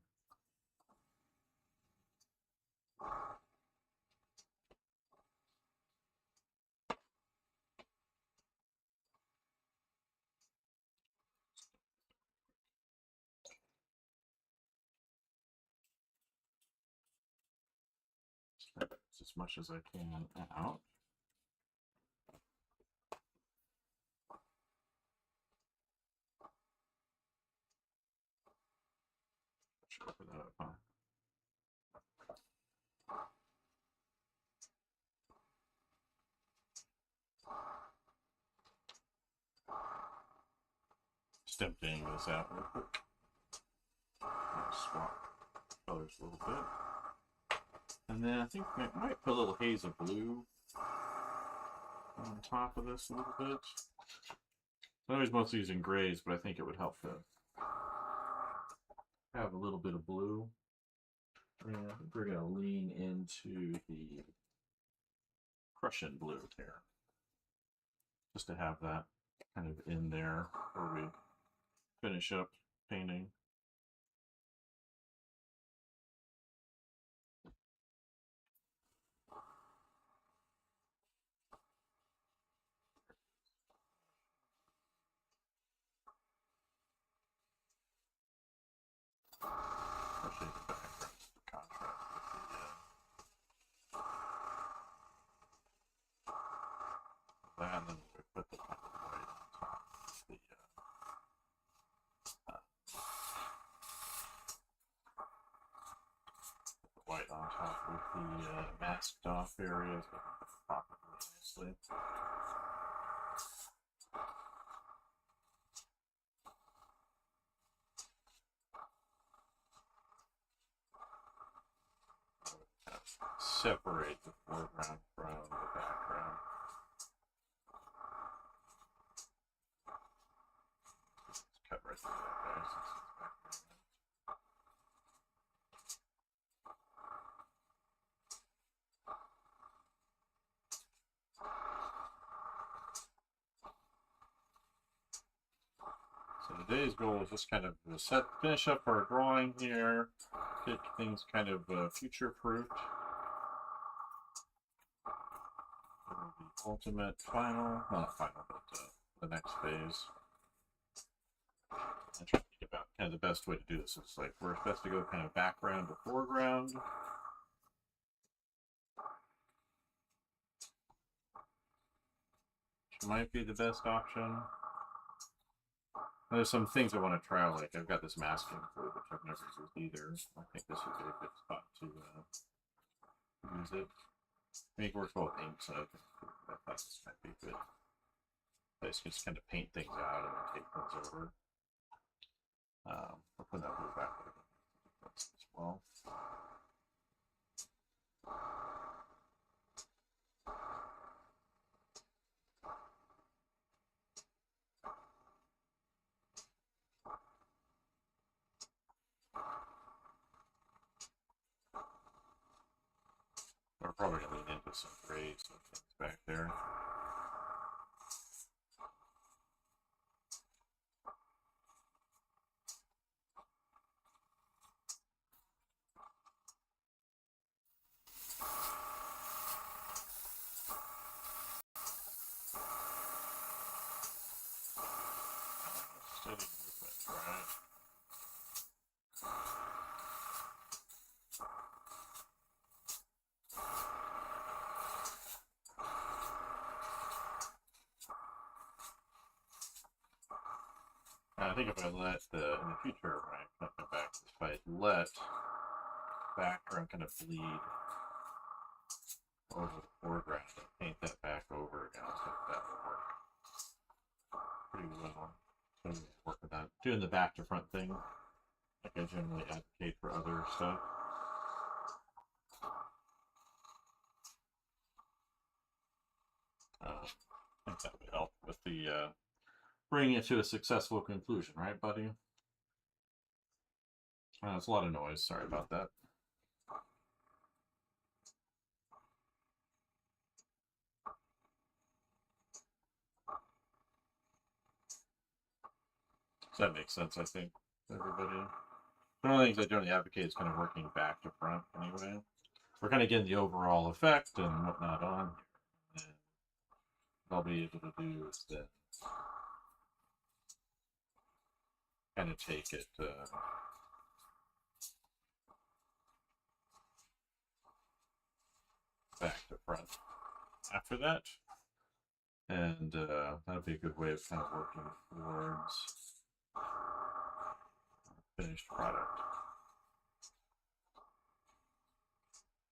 As much as I can out. Should open that up, huh? Just emptying this out real quick. I'll swap colors a little bit. And then I think I might put a little haze of blue on top of this a little bit. I was mostly using grays, but I think it would help to have a little bit of blue. And I think we're going to lean into the Prussian blue here, just to have that kind of in there before we finish up painting. Especially the background's contrast with that, and then we put the white on top of the the masked off areas pop up nicely. Separate the foreground from the background. Let's cut right through that, guys. So today's goal is just kind of finish up our drawing here, get things kind of future-proofed. The ultimate final, well, not final, but the next phase. I'm trying to think about kind of the best way to do this. It's like we're best to go kind of background to foreground. Which might be the best option. There's some things I want to try, like I've got this masking fluid, which I've never used either. I think this would be a good spot to use it. I think it works well with ink, so I thought this might be good. I just kind of paint things out and then take things over. I'll put that blue back as well. We're probably going to lean into some gray so things back there. Steady movement, right? I think if I let in the future, when I come back, if I let background kind of bleed over the foreground and paint that back over again, I think that will work pretty well. So I'm work with that. Doing the back to front thing, like I generally advocate for other stuff. I think that would help with the bringing it to a successful conclusion, right, buddy? It's a lot of noise. Sorry about that. Does that make sense, I think, everybody? One of the things I generally advocate is kind of working back to front anyway. We're kind of getting the overall effect and whatnot on here. And what I'll be able to do is then kind of take it back to front after that. And that'll be a good way of kind of working towards finished product.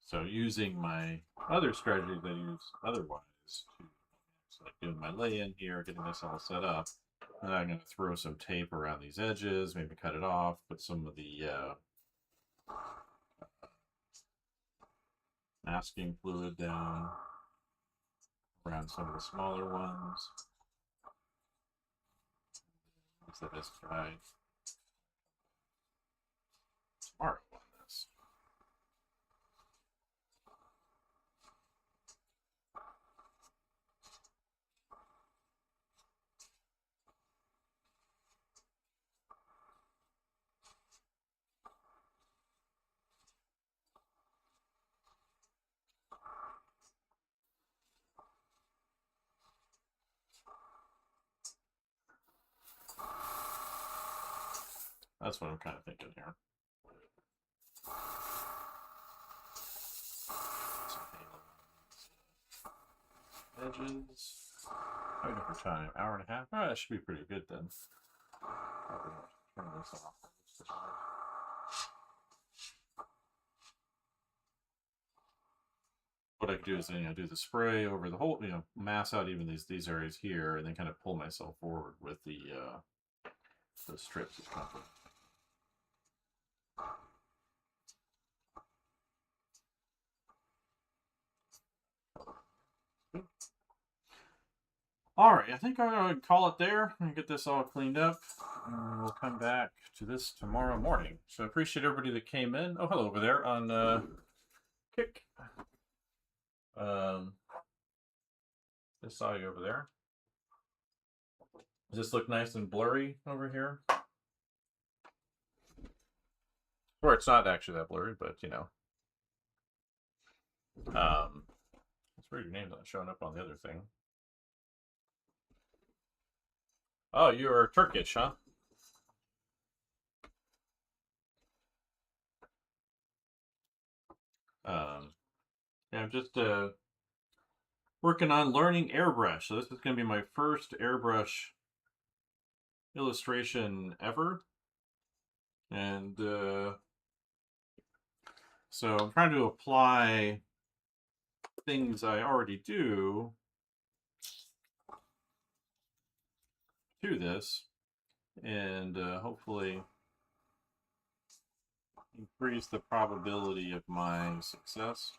So using my other strategies I use otherwise to like doing my lay-in here, getting this all set up. And I'm going to throw some tape around these edges, maybe cut it off, put some of the masking fluid down around some of the smaller ones. Use that as guide tomorrow on this. That's what I'm kind of thinking here. Edges. Waiting for time. Hour and a half. Oh, that should be pretty good then. Probably turn this off. what I could do is, do the spray over the whole, mass out even these areas here, and then kind of pull myself forward with the strips of comfort. All right, I think I'm going to call it there and get this all cleaned up. And we'll come back to this tomorrow morning. So I appreciate everybody that came in. Oh, hello over there on Kick. I saw you over there. Does this look nice and blurry over here? Or it's not actually that blurry, but it's weird your name's not showing up on the other thing. Oh, you're Turkish, huh? Yeah, I'm just working on learning airbrush. So this is going to be my first airbrush illustration ever. And so I'm trying to apply things I already do to this, and hopefully increase the probability of my success.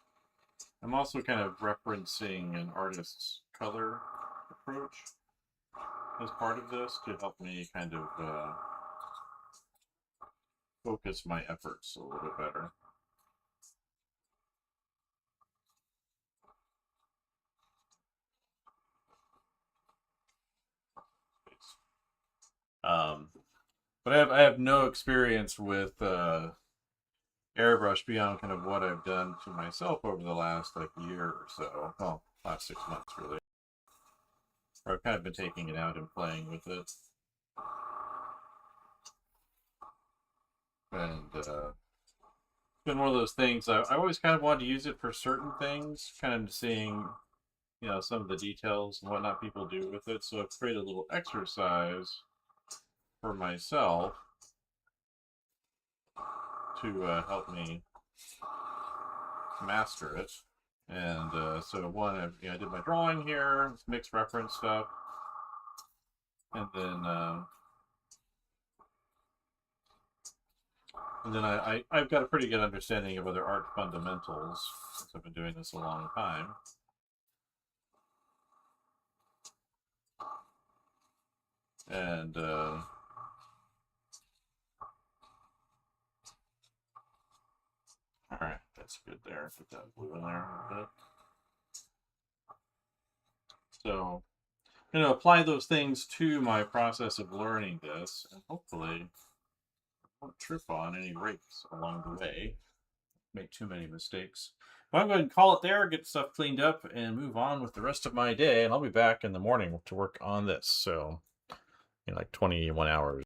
I'm also kind of referencing an artist's color approach as part of this to help me kind of focus my efforts a little bit better. But I have no experience with airbrush beyond kind of what I've done to myself over the last year or so. Well, last 6 months really. I've kind of been taking it out and playing with it. And it's been one of those things, I always kind of wanted to use it for certain things, kind of seeing, some of the details and whatnot people do with it. So I've created a little exercise for myself to help me master it. And so one, I did my drawing here, mixed reference stuff, and then I've got a pretty good understanding of other art fundamentals since I've been doing this a long time. And all right, that's good there. Put that blue in there a little bit. So I'm going to apply those things to my process of learning this, and hopefully I won't trip on any rakes along the way, make too many mistakes. Well, I'm going to call it there, get stuff cleaned up, and move on with the rest of my day. And I'll be back in the morning to work on this. So in like 21 hours.